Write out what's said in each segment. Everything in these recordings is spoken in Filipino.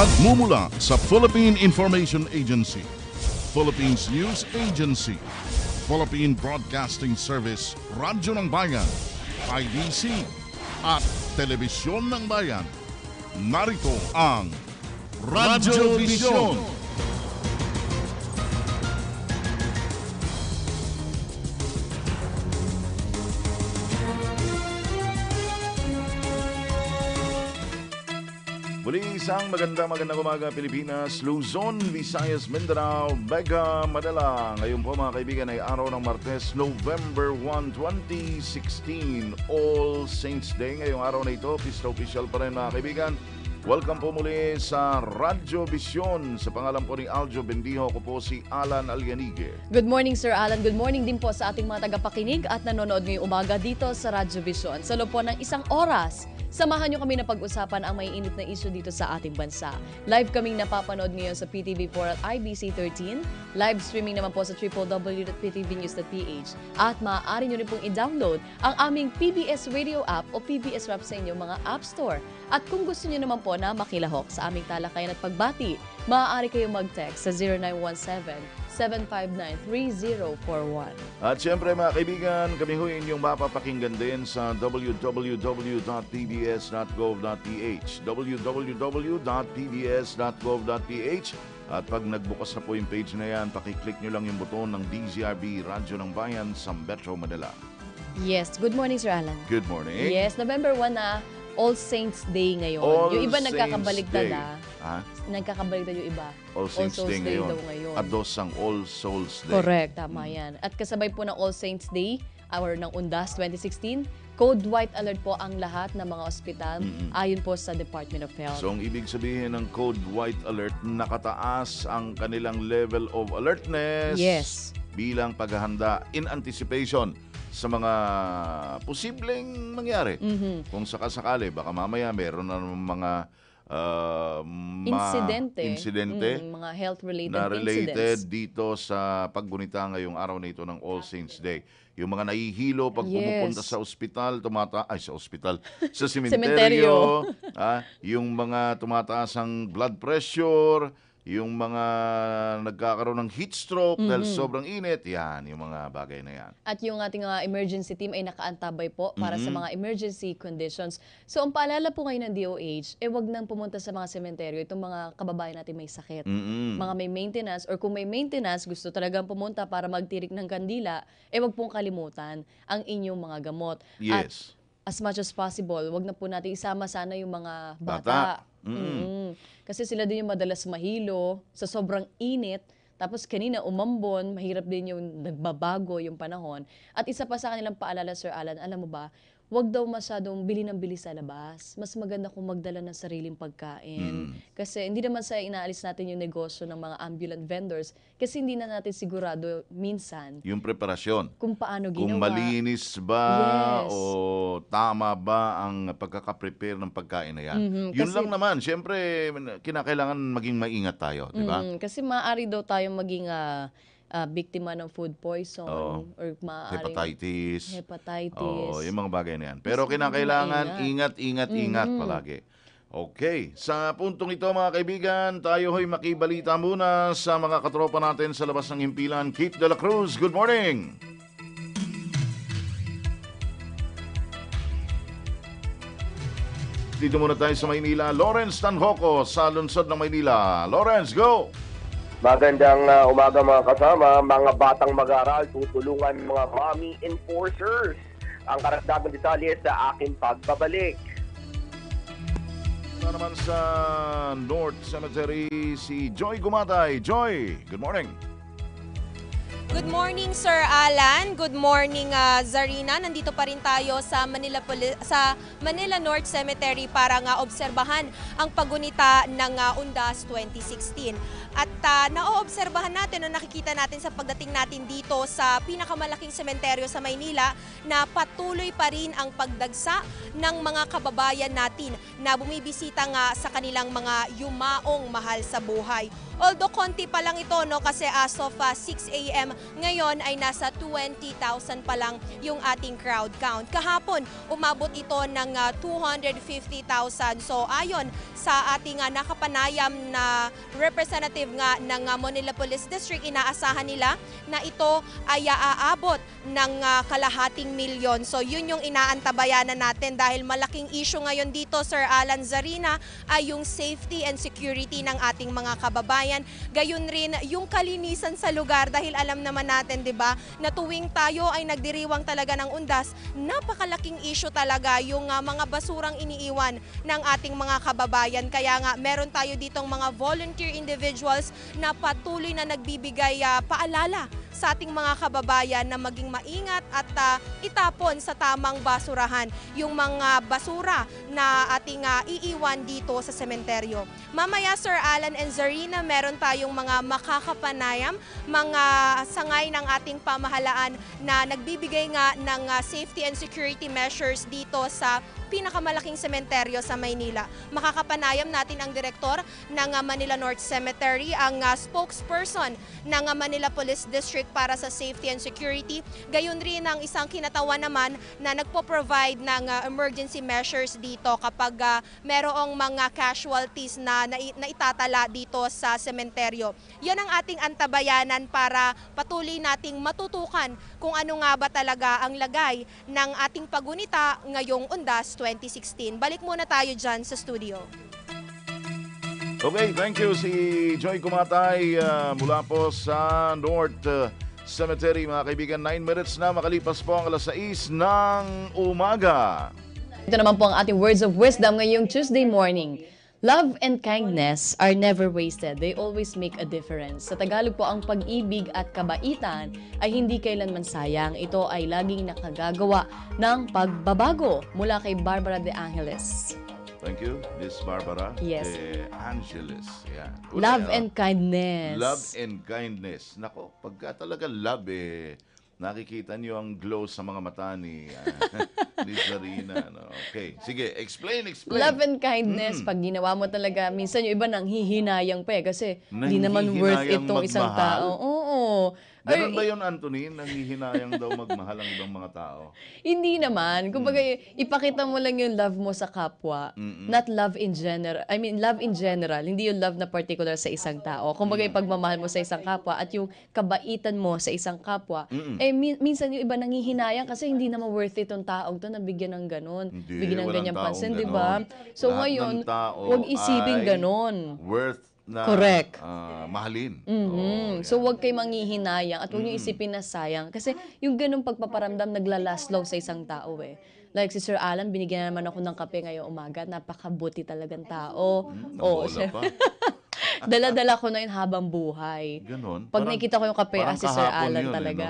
Nagmumula sa Philippine Information Agency, Philippines News Agency, Philippine Broadcasting Service, Radyo ng Bayan, IDC, at Telebisyon ng Bayan. Narito ang Radyo Vision. Muli isang magandang umaga Pilipinas, Luzon, Visayas, Mindanao, Vega, Manila. Ngayon po mga kaibigan ay araw ng Martes, November 1, 2016, All Saints Day. Ngayong araw na ito, pista official pa rin mga kaibigan. Welcome po muli sa Radyo Vision. Sa pangalan po ni Aljo Bendijo, ko po si Alan Alianige. Good morning Sir Alan, good morning din po sa ating mga tagapakinig at nanonood ngayong umaga dito sa Radyo Vision. Sa loob po ng isang oras, samahan nyo kami na pag-usapan ang may init na issue dito sa ating bansa. Live kaming napapanood ngayon sa PTV4 at IBC 13. Live streaming naman po sa www.ptvnews.ph. At maaari nyo rin pong i-download ang aming PBS Radio app o PBS Rap sa inyong mga App Store. At kung gusto nyo naman po na makilahok sa aming talakayan at pagbati, maaari kayong mag-text sa 0917-759-3041. At syempre mga kaibigan, kami ho inyong mapapakinggan din sa www.pbs.gov.ph www.pbs.gov.ph. At pag nagbukas na po yung page na yan, pakiclick nyo lang yung buton ng DZRB Radyo ng Bayan sa Metro Manila. Yes, good morning Sir Alan. Good morning. Yes, November 1 na, All Saints Day ngayon. All yung iba Saints nagkakabaligtad Day. ah. Nagkakabaligtad yung iba. All Saints Day daw ngayon. ngayon. At dosang All Souls Day. Correct, tama yan. At kasabay po ng All Saints Day, hour ng Undas 2016, Code White Alert po ang lahat ng mga ospital ayon po sa Department of Health. So ang ibig sabihin ng Code White Alert, nakataas ang kanilang level of alertness bilang paghahanda in anticipation sa mga posibleng mangyari. Kung sakasakali, baka mamaya meron na mga insidente mga health-related na related incidents dito sa paggunita ngayong araw na ito ng All Saints Day. Yung mga nahihilo pag pumupunta sa ospital, sa sementeryo, yung mga tumataas ang blood pressure, yung mga nagkakaroon ng heat stroke dahil sobrang init, yan, yung mga bagay na yan. At yung ating emergency team ay nakaantabay po para sa mga emergency conditions. So ang paalala po ngayon ng DOH, wag nang pumunta sa mga sementeryo, itong mga kababayan natin may sakit. Mga may maintenance, or kung may maintenance, gusto talagang pumunta para magtirik ng kandila, wag pong kalimutan ang inyong mga gamot. Yes. At as much as possible, wag na po natin isama sana yung mga bata. Kasi sila din yung madalas mahilo sa sobrang init. Tapos kanina umambon, mahirap din yung nagbabago yung panahon. At isa pa sa kanilang paalala, Sir Alan, alam mo ba, wag daw masyadong bili ng bili sa labas. Mas maganda kung magdala ng sariling pagkain. Kasi hindi naman sa inaalis natin yung negosyo ng mga ambulant vendors kasi hindi na natin sigurado minsan yung preparasyon. Kung paano ginawa. Kung malinis ba o tama ba ang pagkakaprepare ng pagkain na yan. Yun lang naman. Siyempre, kinakailangan maging maingat tayo. Di ba? Kasi maaari daw tayong maging biktima ng food poison or maaaring hepatitis. Yung mga bagay na yan. Pero Mas kinakailangan ingat palagi. Okay, sa puntong ito mga kaibigan, tayo ho'y makibalita muna sa mga katropa natin sa labas ng himpilan. Keith De La Cruz, good morning! Dito muna tayo sa Maynila. Lawrence Tanhoco sa lungsod ng Maynila. Lawrence, go! Magandang umaga mga kasama, mga batang mag-aral, tutulungan mga mommy enforcers. Ang karagdagang detalye sa aking pagbabalik. Na naman sa North Cemetery, si Joy Gumatay. Joy, good morning. Good morning, Sir Alan. Good morning, Zarina. Nandito pa rin tayo sa Manila North Cemetery para nga obserbahan ang paggunita ng Undas 2016. At naoobserbahan natin o nakikita natin sa pagdating natin dito sa pinakamalaking sementeryo sa Maynila na patuloy pa rin ang pagdagsa ng mga kababayan natin na bumibisita nga sa kanilang mga yumaong mahal sa buhay. Although konti pa lang ito, no, kasi as of 6 a.m. ngayon ay nasa 20,000 pa lang yung ating crowd count. Kahapon, umabot ito ng 250,000. So ayon sa ating nakapanayam na representative nga ng Manila Police District, inaasahan nila na ito ay aabot ng kalahating milyon. So yun yung inaantabayanan natin dahil malaking issue ngayon dito, Sir Alan, Zarina, ay yung safety and security ng ating mga kababayan. Gayon rin yung kalinisan sa lugar dahil alam naman natin, 'di ba, na tuwing tayo ay nagdiriwang talaga ng undas, napakalaking issue talaga yung mga basurang iniiwan ng ating mga kababayan. Kaya nga meron tayo ditong mga volunteer individuals na patuloy na nagbibigay paalala sa ating mga kababayan na maging maingat at itapon sa tamang basurahan yung mga basura na ating iiwan dito sa sementeryo. Mamaya, Sir Alan and Zarina, meron tayong mga makakapanayam, mga sangay ng ating pamahalaan na nagbibigay nga ng safety and security measures dito sa pinakamalaking sementeryo sa Maynila. Makakapanayam natin ang direktor ng Manila North Cemetery, ang spokesperson ng Manila Police District para sa safety and security. Gayon rin ang isang kinatawan naman na nagpo-provide ng emergency measures dito kapag merong mga casualties na itatala dito sa sementeryo. Yan ang ating antabayanan para patuloy nating matutukan kung ano nga ba talaga ang lagay ng ating pagunita ngayong Undas 2016. Balik muna tayo dyan sa studio. Okay, thank you si Joy Kumatay mula po sa North Cemetery. Mga kaibigan, 9 minutes na makalipas po ang alas 6 ng umaga. Ito naman po ang ating words of wisdom ngayong Tuesday morning. Love and kindness are never wasted. They always make a difference. Sa Tagalog po, ang pag-ibig at kabaitan ay hindi kailanman sayang. Ito ay laging nakagagawa ng pagbabago. Mula kay Barbara De Angeles. Thank you, Miss Barbara Yes. De Angeles. Yeah. Love and kindness. Love and kindness. Nako, pagka talaga love nakikita niyo ang glow sa mga mata ni Zarina. No? Okay, sige, explain. Love and kindness, pag ginawa mo talaga, minsan yung iba nang hihinayang pa kasi hindi naman worth it tong isang magmahal? tao. Oo. Ganun ba yun, Anthony? Nanghihinayang daw magmahal ang ibang mga tao? Hindi naman. Kumbaga, ipakita mo lang yung love mo sa kapwa. Not love in general. I mean, love in general. Hindi yung love na particular sa isang tao. Kumbaga, yung pagmamahal mo sa isang kapwa at yung kabaitan mo sa isang kapwa. Minsan yung iba nanghihinayang kasi hindi naman worth it yung taong to na bigyan ng ganun. Hindi, Bigyan ng walang ganyang taong pansin, di ganon. ba? So Lahat ngayon, ng tao huwag isipin ay ganon. worth na Correct. Mahalin. So huwag kayo manghihinayang at huwag niyo isipin na sayang. Kasi yung ganung pagpaparamdam naglalast long sa isang tao eh. Like si Sir Alan, binigyan naman ako ng kape ngayong umaga. Napakabuti talagang tao. Nabola pa. Dala-dala ko na yun habang buhay. Ganon. Pag nakikita ko yung kape, parang si Sir kahapon Alan yun, talaga.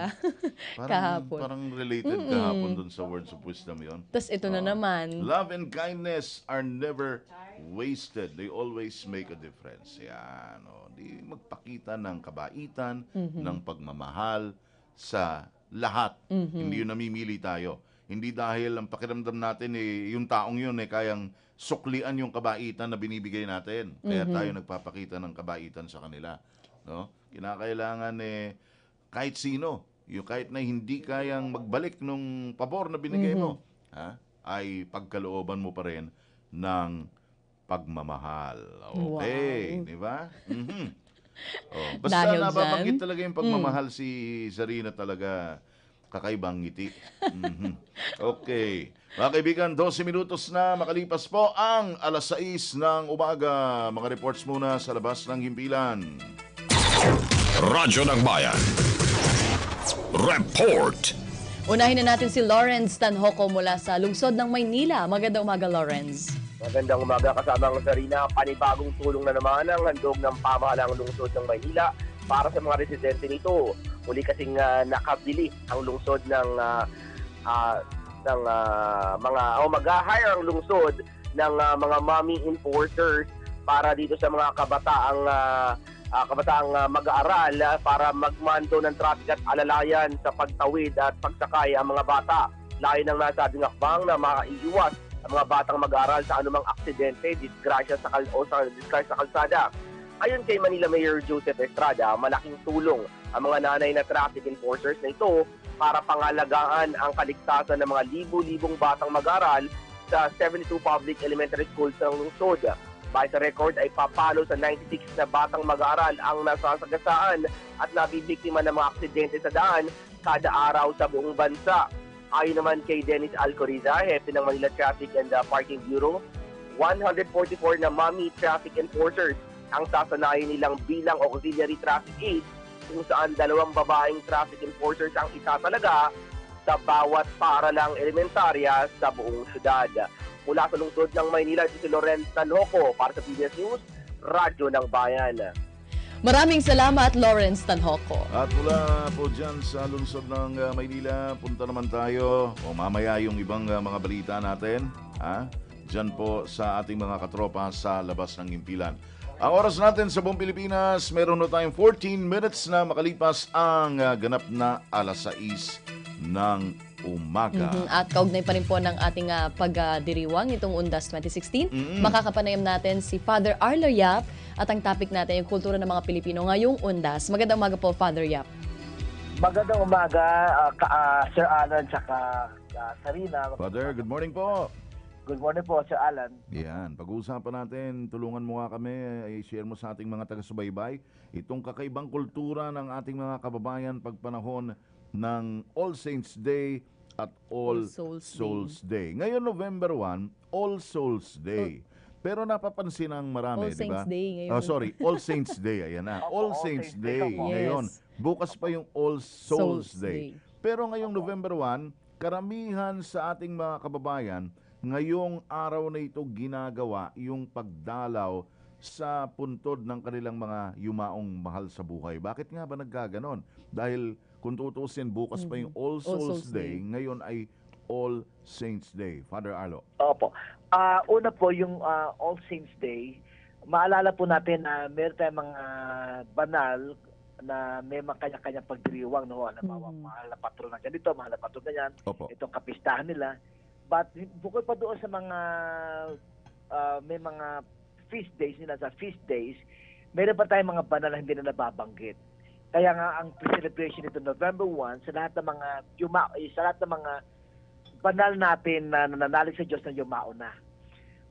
Kahapon. Parang related kahapon dun sa words of wisdom yun. Tapos ito na naman. Love and kindness are never wasted. They always make a difference. Yan. Di magpakita ng kabaitan, ng pagmamahal sa lahat. Hindi yun namimili tayo. Hindi dahil ang pakiramdam natin yung taong yun kayang suklian yung kabaitan na binibigay natin. Kaya tayo nagpapakita ng kabaitan sa kanila. No? Kinakailangan kahit sino, kahit na hindi kayang magbalik nung pabor na binigay mo, ay pagkalooban mo pa rin ng pagmamahal. Okay, Wow. di ba? Basta Dahil nababanggit dyan, talaga yung pagmamahal si Zarina talaga. Kakaibang ngiti. Okay. Mga kaibigan, 12 minutos na makalipas po ang alas 6 ng umaga. Mga reports muna sa labas ng himpilan. Radyo ng Bayan. Report. Unahin na natin si Lawrence Tanhoco mula sa lungsod ng Maynila. Magandang umaga, Lawrence. Magandang umaga kasama ang Zarina. Panibagong tulong na naman ang handog ng pamahalaang lungsod ng Maynila para sa mga residente nito. Muli kasing nakabili ang lungsod ng mag-hire ang lungsod ng mga mommy enforcers para dito sa mga kabataang kabataang mag-aaral para magmando ng traffic at alalayan sa pagtawid at pagsakay ang mga bata. Layo ng nasabing hakbang na maiiwas ang mga batang mag-aaral sa anumang aksidente, disgrasya sa kalsada. Ayon kay Manila Mayor Joseph Estrada, malaking tulong ang mga nanay na traffic enforcers na ito para pangalagaan ang kaligtasan ng mga libu-libong batang mag-aaral sa 72 public elementary schools ng lungsod. By sa record ay papalo sa 96 na batang mag-aaral ang nasasagasaan at nabibiktima ng mga aksidente sa daan kada araw sa buong bansa. Ayon naman kay Dennis Alcoriza, hepe ng Manila Traffic and Parking Bureau, 144 na mommy traffic enforcers ang sasanayin nilang bilang auxiliary traffic aides, kung saan 2 babaeng traffic enforcers ang itatalaga sa bawat paaralang elementarya sa buong syudad. Mula sa lungsod ng Maynila, si Lorenz Tanhoco para sa PBS News, Radyo ng Bayan. Maraming salamat, Lawrence Tanhoco. At mula po dyan sa lungsod ng Maynila, punta naman tayo o mamaya yung ibang mga balita natin. Dyan po sa ating mga katropa sa labas ng impilan. Ang oras natin sa buong Pilipinas, meron na tayong 14 minutes na makalipas ang ganap na alas 6 ng umaga. At kaugnay pa rin po ng ating pagdiriwang itong Undas 2016. Makakapanayam natin si Father Arlo Yap at ang topic natin yung kultura ng mga Pilipino ngayong Undas. Magandang umaga po, Father Yap. Magandang umaga, Sir Alan tsaka Sarina. Father, good morning po. Good morning po, Sir Alan. Yan, pag-uusapan natin, tulungan mo nga kami, i-share mo sa ating mga taga-subaybay itong kakaibang kultura ng ating mga kababayan pagpanahon ng All Saints Day at All Souls Day. Ngayon, November 1, All Souls Day. Pero napapansin ng marami, di ba? All Saints Day ngayon. All Saints Day, ayan na. All Saints Day ngayon. Bukas pa yung All Souls Day. Pero ngayong November 1, karamihan sa ating mga kababayan, ngayong araw na ito ginagawa yung pagdalaw sa puntod ng kanilang mga yumaong mahal sa buhay. Bakit nga ba nagkaganon? Dahil kung tutusin, bukas pa yung All Souls Day, ngayon ay All Saints Day. Father Arlo. Opo. Una po, yung All Saints Day, maalala po natin na meron tayong mga banal na may mga kanya-kanya pagdiriwang. No? Mahal na patron na ganito, mahal na patron na yan. Opo. Itong kapistahan nila. But bukod pa doon sa mga may mga feast days nila, sa feast days, meron pa tayong mga banal na hindi na nababanggit. Kaya nga ang celebration nito November 1 sa lahat ng mga sa lahat ng mga banal natin na nananalig sa Diyos na yumao na.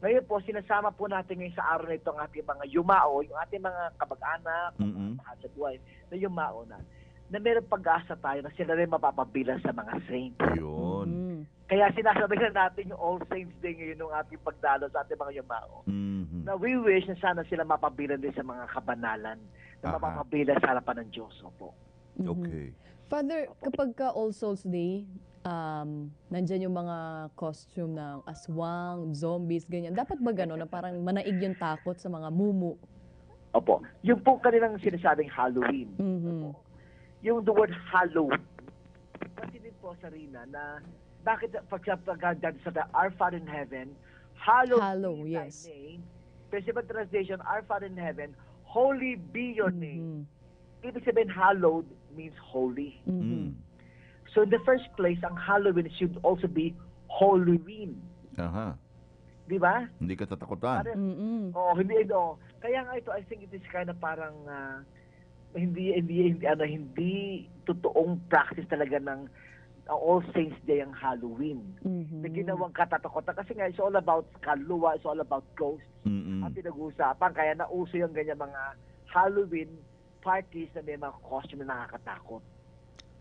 Ngayon po, sinasama po natin ngayon sa araw na ito ang ating mga yumao, yung ating mga kabag-anak, mahal sa buhay, na yumao na meron pag-asa tayo na sila rin mapapabilang sa mga saints. Yun. Kaya sinasabi na natin yung All Saints Day ngayon ng ating pagdalo sa ating mga yumao. Na we wish na sana sila mapabilang din sa mga kabanalan na mapapabilang sa harapan ng Diyos. Opo. Okay. Father, kapag ka All Souls Day, nandyan yung mga costume ng aswang, zombies, ganyan. Dapat ba gano'n na parang manaig yung takot sa mga mumu? Opo. Yung po kanilang sinasabing Halloween. Opo. Yung the word Halloween. Kasi din po, Sarina, na bakit pag sa the Our Father in Heaven, hallowed be thy name. Specific translation, Our Father in Heaven, holy be your name. Ibig sabihin, hallowed means holy. So in the first place, ang Halloween should also be Halloween. Di ba? Hindi ka tatakutan. Hindi. Kaya nga ito, I think it is kind of parang hindi totoong practice talaga ng All Saints Day ang Halloween. Na ginawang katatakutan. Kasi nga, it's all about kaluluwa, it's all about ghosts. Ang pinag-uusapan. Kaya nauso yung ganyan mga Halloween parties na may mga costume na nakakatakot.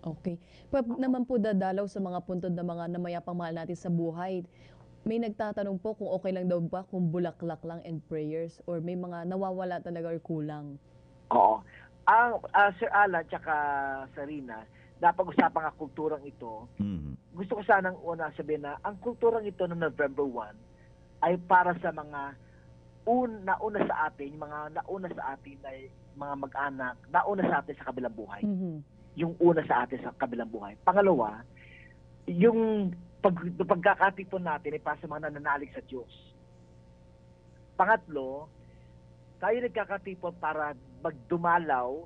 Okay. Pag naman po dadalaw sa mga puntod ng mga namayapang mahal natin sa buhay, may nagtatanong po kung okay lang daw ba kung bulaklak lang and prayers or may mga nawawala talaga or kulang? Oo. Ang Sir Alan tsaka Sarina, napag-usapan ang kulturang ito. Gusto ko sanang una sabihin na ang kulturang ito ng November 1 ay para sa mga nauna sa atin, mga nauna sa atin na mga mag-anak, nauna sa atin sa kabilang buhay. Yung una sa atin sa kabilang buhay. Pangalawa, yung pagkakatipon natin ay para sa mga nananalig sa Diyos. Pangatlo, tayo nagkakatipon para magdumalaw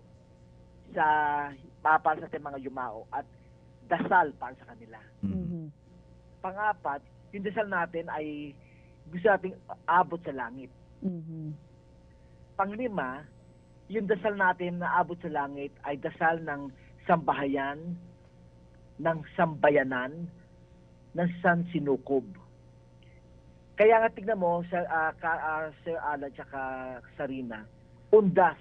sa para sa ating mga yumao at dasal para sa kanila. Mhm. Pang-apat, yung dasal natin ay gusto nating abot sa langit. Mhm. Pang-lima, yung dasal natin na abot sa langit ay dasal ng sambahayan, ng sambayanan, ng San Sinukob. Kaya nga tignan mo, Sir Alan tsaka Sarina, undas,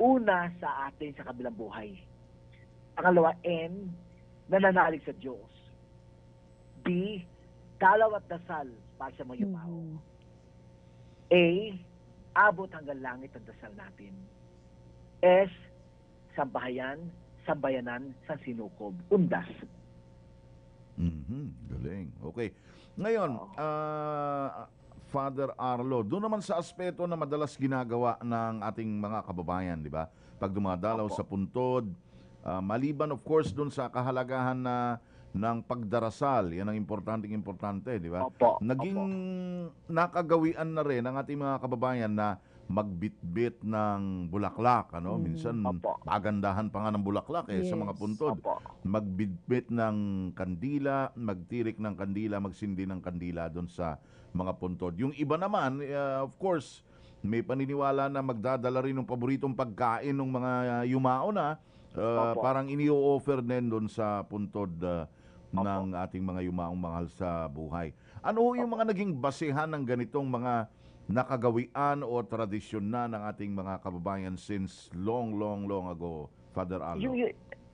una sa atin sa kabilang buhay. Pangalawa, N, nananalig sa Diyos. B, dalaw at dasal para sa mga yumao. Mhm. A, abot hanggang langit ang dasal natin. S, sambahayan, sambayanan, San Sinukob. Undas. Galing. Okay. Ngayon, Father Arlo, doon naman sa aspeto na madalas ginagawa ng ating mga kababayan, di ba? Pag dumadalaw Opo. sa puntod, maliban of course doon sa kahalagahan ng pagdarasal, yan ang importante, di ba? Opo. Naging nakagawian na rin ng ating mga kababayan na magbitbit ng bulaklak, ano? Minsan Opo. agandahan pa nga ng bulaklak sa mga Yes. puntod. Opo. Magbitbit ng kandila, magtirik ng kandila, magsindi ng kandila doon sa mga puntod. Yung iba naman, of course, may paniniwala na magdadala rin ng paboritong pagkain ng mga yumao na Opo. parang ini-offer din doon sa puntod ng ating mga yumaong mahal sa buhay. Ano ho yung mga naging basehan ng ganitong mga nakagawian o tradisyon na ng ating mga kababayan since long ago, Father Allo?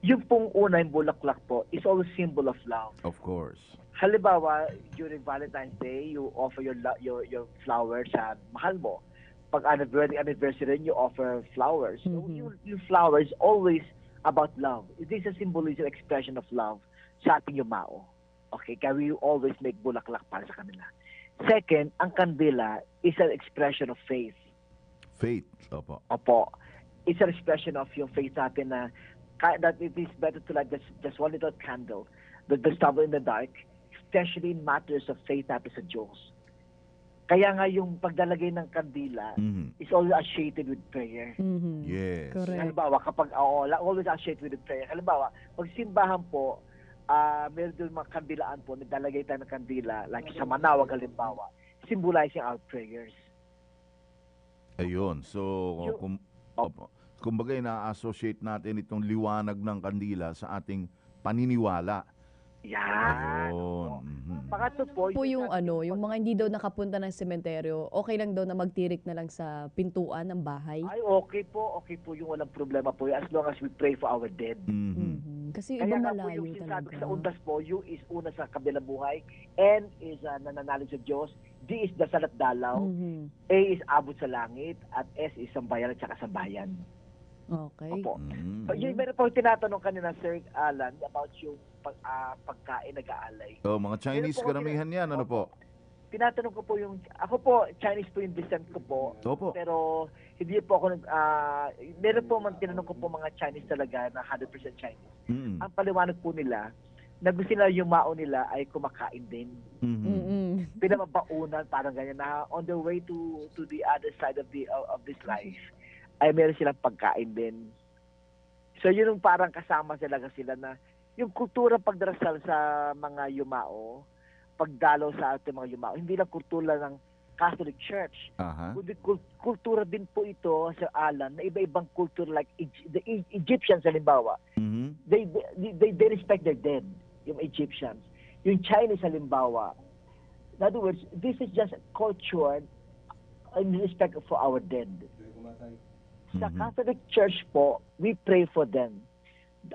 Yung pong una, yung bulaklak po, is always symbol of love. Of course. Halimbawa, during Valentine's Day, you offer your flowers sa mahal mo. Pag anniversary rin, you offer flowers. So, yung flowers always about love. It is a symbolism, expression of love sa ating yumao. Okay? Kaya we always make bulaklak para sa kanila. Second, ang kandila is an expression of faith. Faith. Opo. Opo. It's an expression of yung faith natin na that it is better to light just one little candle than to stumble in the dark, especially in matters of faith natin sa Diyos. Kaya nga yung pagdalagay ng kandila is always associated with prayer. Mhm. Yes. Correct. Halimbawa, kapag always associated with prayer. Halimbawa, pag simbahan po, meron doon mga kandilaan po, nagdalagay tayo ng kandila, like sa Manawag halimbawa, symbolizing our prayers. Ayun. So, kumbaga na-associate natin itong liwanag ng kandila sa ating paniniwala. Yan. Ayun. Pangatlo po, Po yung yung mga hindi daw nakapunta ng sementeryo, okay lang daw na magtirik na lang sa pintuan ng bahay. Ay, okay po yung walang problema po as long as we pray for our dead. Mhm. Kasi Kaya iba nga po malayo yung sinasabi ko talaga. sa undas po, U is una sa kabilang buhay, N is nananalig sa Diyos, D is dasal at dalaw, Mhm. A is abot sa langit, at S is sambayan at saka sambayan. Okay. Opo. So, yun, meron po tinatanong kanina, Sir Alan, about yung pagkain nag-aalay. Oh, mga Chinese Meron po karamihan yan, ano po? Tinatanong ko po ako po, Chinese po yung descent ko po. Opo. Pero hindi po ako meron po man tinanong ko po mga Chinese talaga na 100% Chinese. Ang paliwanag po nila, na gusto nila yung mao nila ay kumakain din. Mhm. Pinamabaunan, parang ganyan na on the way to the other side of this life ay meron silang pagkain din. So yun yung parang kasama sila na yung kultura pagdarasal sa mga yumao, pagdalaw sa ating mga yumao, hindi lang kultura ng Catholic Church. Aha. Kundi kultura din po ito, Sir Alan, na iba-ibang culture like the Egyptians halimbawa. They respect their dead, yung Egyptians. Yung Chinese halimbawa. In other words, this is just a culture in respect for our dead. Sa Catholic Church po, we pray for them.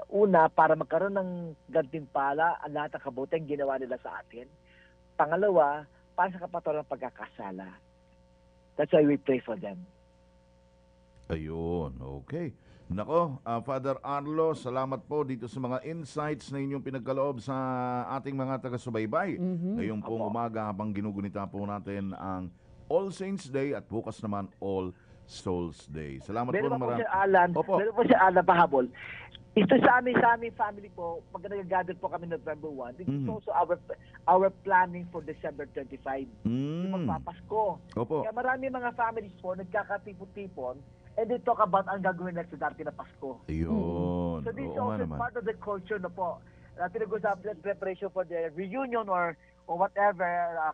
Una, para magkaroon ng gantimpala ang lahat ng kabutihang ginawa nila sa atin. Pangalawa, para sa kapatawaran ng pagkakasala. That's why we pray for them. Ayun, okay. Nako, Father Arlo, salamat po dito sa mga insights na inyong pinagkaloob sa ating mga taga-subaybay. Ngayon pong umaga habang ginugunita po natin ang All Saints Day at bukas naman All Souls Day. Salamat Meron po po ng si Alan, Opo. meron po si Alan pahabol. Ito sa aming family po, pag nag-gather po kami November 1, this is also our planning for December 25. Yung magpapasko. Opo. Kaya marami mga families po, nagkakatipon-tipon, and they talk about ang gagawin next sa darating na Pasko. Ayun. So this is Oo nga also naman. part of the culture na po. Pinag-usapan preparation for the reunion or whatever,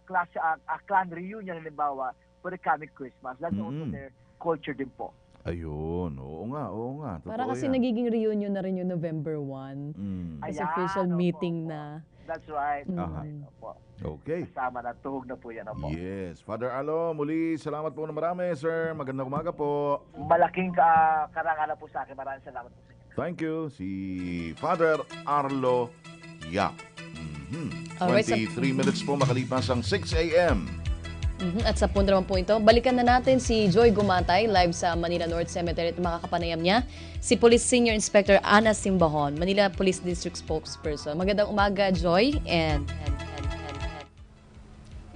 clan reunion halimbawa for the coming Christmas. That's also their culture din po. Ayun. Oo nga. Totoo Para kasi yan. nagiging reunion na rin yung November 1. As Ayan, official opo, meeting opo. na. That's right. Aha. Opo. Okay. Kasama na, tuhog na po yan. Opo. Yes. Father Arlo, muli salamat po na marami, sir. Magandang umaga po. Malaking karangalan po sa akin. Maraming salamat po sa inyo. Thank you. Si Father Arlo Yap. Alright, 23 minutes po makalipas ang 6 a.m. At sa punto naman po ito, balikan na natin si Joy Gumatay live sa Manila North Cemetery at makakapanayam niya si Police Senior Inspector Ana Simbahon, Manila Police District Spokesperson. Magandang umaga, Joy, and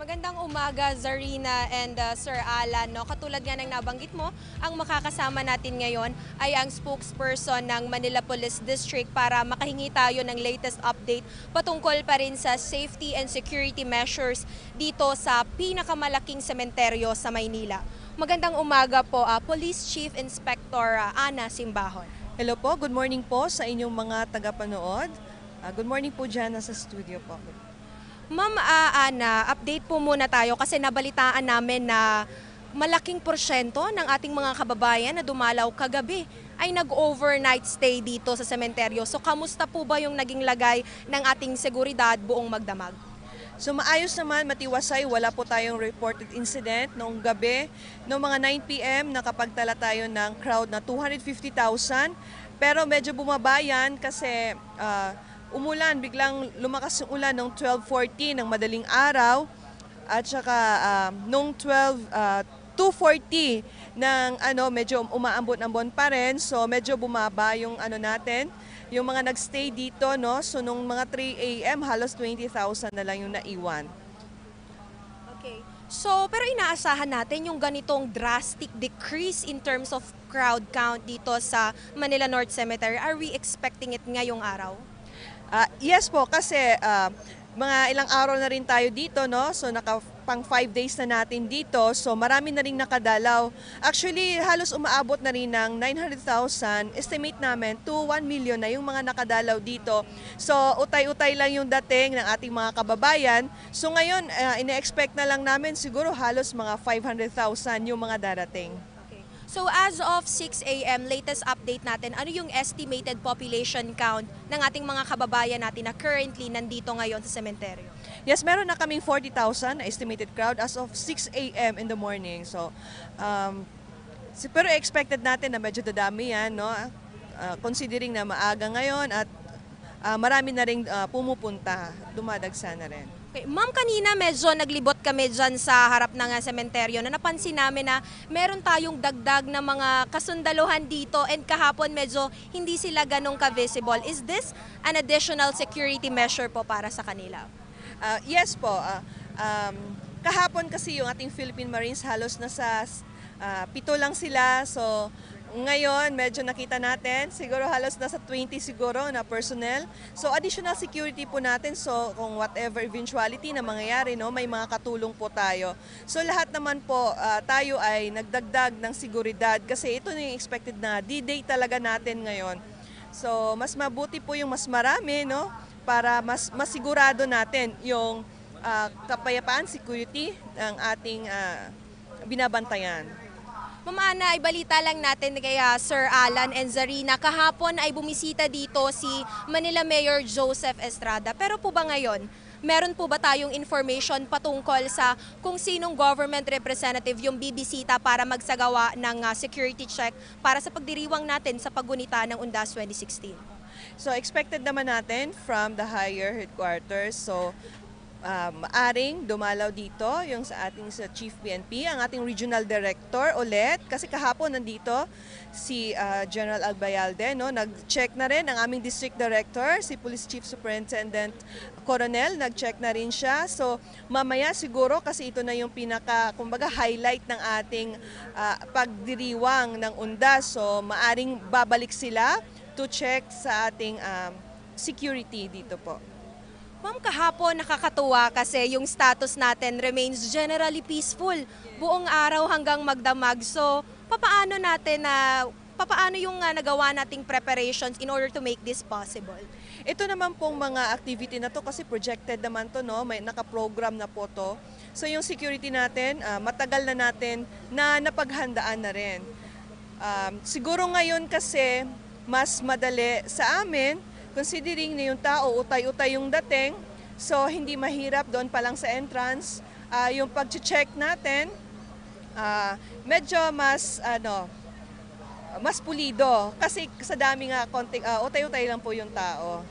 Magandang umaga, Zarina and Sir Alan. No? Katulad nga ng nabanggit mo, ang makakasama natin ngayon ay ang spokesperson ng Manila Police District para makahingi tayo ng latest update patungkol pa rin sa safety and security measures dito sa pinakamalaking sementeryo sa Maynila. Magandang umaga po, Police Chief Inspector Ana Simbahon. Hello po, good morning po sa inyong mga tagapanood. Good morning po dyan sa studio po. Ma'am Ana, update po muna tayo kasi nabalitaan namin na malaking porsyento ng ating mga kababayan na dumalaw kagabi ay nag-overnight stay dito sa sementeryo. So kamusta po ba yung naging lagay ng ating seguridad buong magdamag? So maayos naman, matiwasay, wala po tayong reported incident noong gabi. Noong mga 9 p.m. nakapagtala tayo ng crowd na 250,000 pero medyo bumaba yan kasi umulan, biglang lumakas yung ulan noong 12:40 ng madaling araw at saka noong 2:40 ng medyo umaambon-ambon pa rin, so medyo bumaba yung natin, yung mga nagstay dito, no? So nung mga 3 a.m. halos 20,000 na lang yung naiwan. Okay. So, pero inaasahan natin yung ganitong drastic decrease in terms of crowd count dito sa Manila North Cemetery. Are we expecting it ngayong araw? Yes po, kasi mga ilang araw na rin tayo dito, no? So pang 5 days na natin dito, so marami na rin nakadalaw. Actually, halos umaabot na rin ng 900,000, estimate namin to 1 million na yung mga nakadalaw dito. So utay-utay lang yung dating ng ating mga kababayan. So ngayon, ina-expect na lang namin siguro halos mga 500,000 yung mga darating. So as of 6 a.m., latest update natin, ano yung estimated population count ng ating mga kababayan natin na currently nandito ngayon sa sementeryo? Yes, meron na kaming 40,000 na estimated crowd as of 6 a.m. in the morning. So, pero expected natin na medyo dadami yan, no? Considering na maaga ngayon at marami na rin pumupunta, dumadagsa na rin. Okay. Ma'am, kanina medyo naglibot kami dyan sa harap ng sementeryo na napansin namin na meron tayong dagdag na mga kasundaluhan dito and kahapon medyo hindi sila ganong ka-visible. Is this an additional security measure po para sa kanila? Yes po. Kahapon kasi yung ating Philippine Marines halos nasa 7 lang sila. So ngayon medyo nakita natin siguro halos nasa 20 siguro na personnel. So additional security po natin. So kung whatever eventuality na mangyayari, no, may mga katulong po tayo. So lahat naman po tayo ay nagdagdag ng seguridad kasi ito na yung expected na D-Day talaga natin ngayon. So mas mabuti po yung mas marami, no, para mas masigurado natin yung kapayapaan, security ng ating binabantayan. Ma'am Ana, ay balita lang natin kay Sir Alan and Zarina. Kahapon ay bumisita dito si Manila Mayor Joseph Estrada. Pero po ba ngayon, meron po ba tayong information patungkol sa kung sinong government representative yung bibisita para magsagawa ng security check para sa pagdiriwang natin sa paggunita ng UNDAS 2016? So expected naman natin from the higher headquarters. So maaring dumalaw dito yung sa ating Chief PNP, ang ating Regional Director ulit. Kasi kahapon nandito si General Albayalde, no? Nag-check na rin ang aming District Director, si Police Chief Superintendent Coronel, nag-check na rin siya. So mamaya siguro kasi ito na yung kumbaga highlight ng ating pagdiriwang ng UNDAS. So maaring babalik sila to check sa ating security dito po. Ma'am, kahapon nakakatuwa kasi yung status natin remains generally peaceful buong araw hanggang magdamag. So, papaano natin na papaano yung nagawa nating preparations in order to make this possible? Ito naman pong mga activity na to kasi projected naman to, no? May naka-program na po to. So yung security natin, matagal na natin na napaghandaan na rin. Siguro ngayon kasi mas madali sa amin, considering na yung tao, utay-utay yung dating, so hindi mahirap doon pa lang sa entrance. Yung pag-check natin, medyo mas mas pulido kasi sa dami nga konting utay-utay lang po yung tao.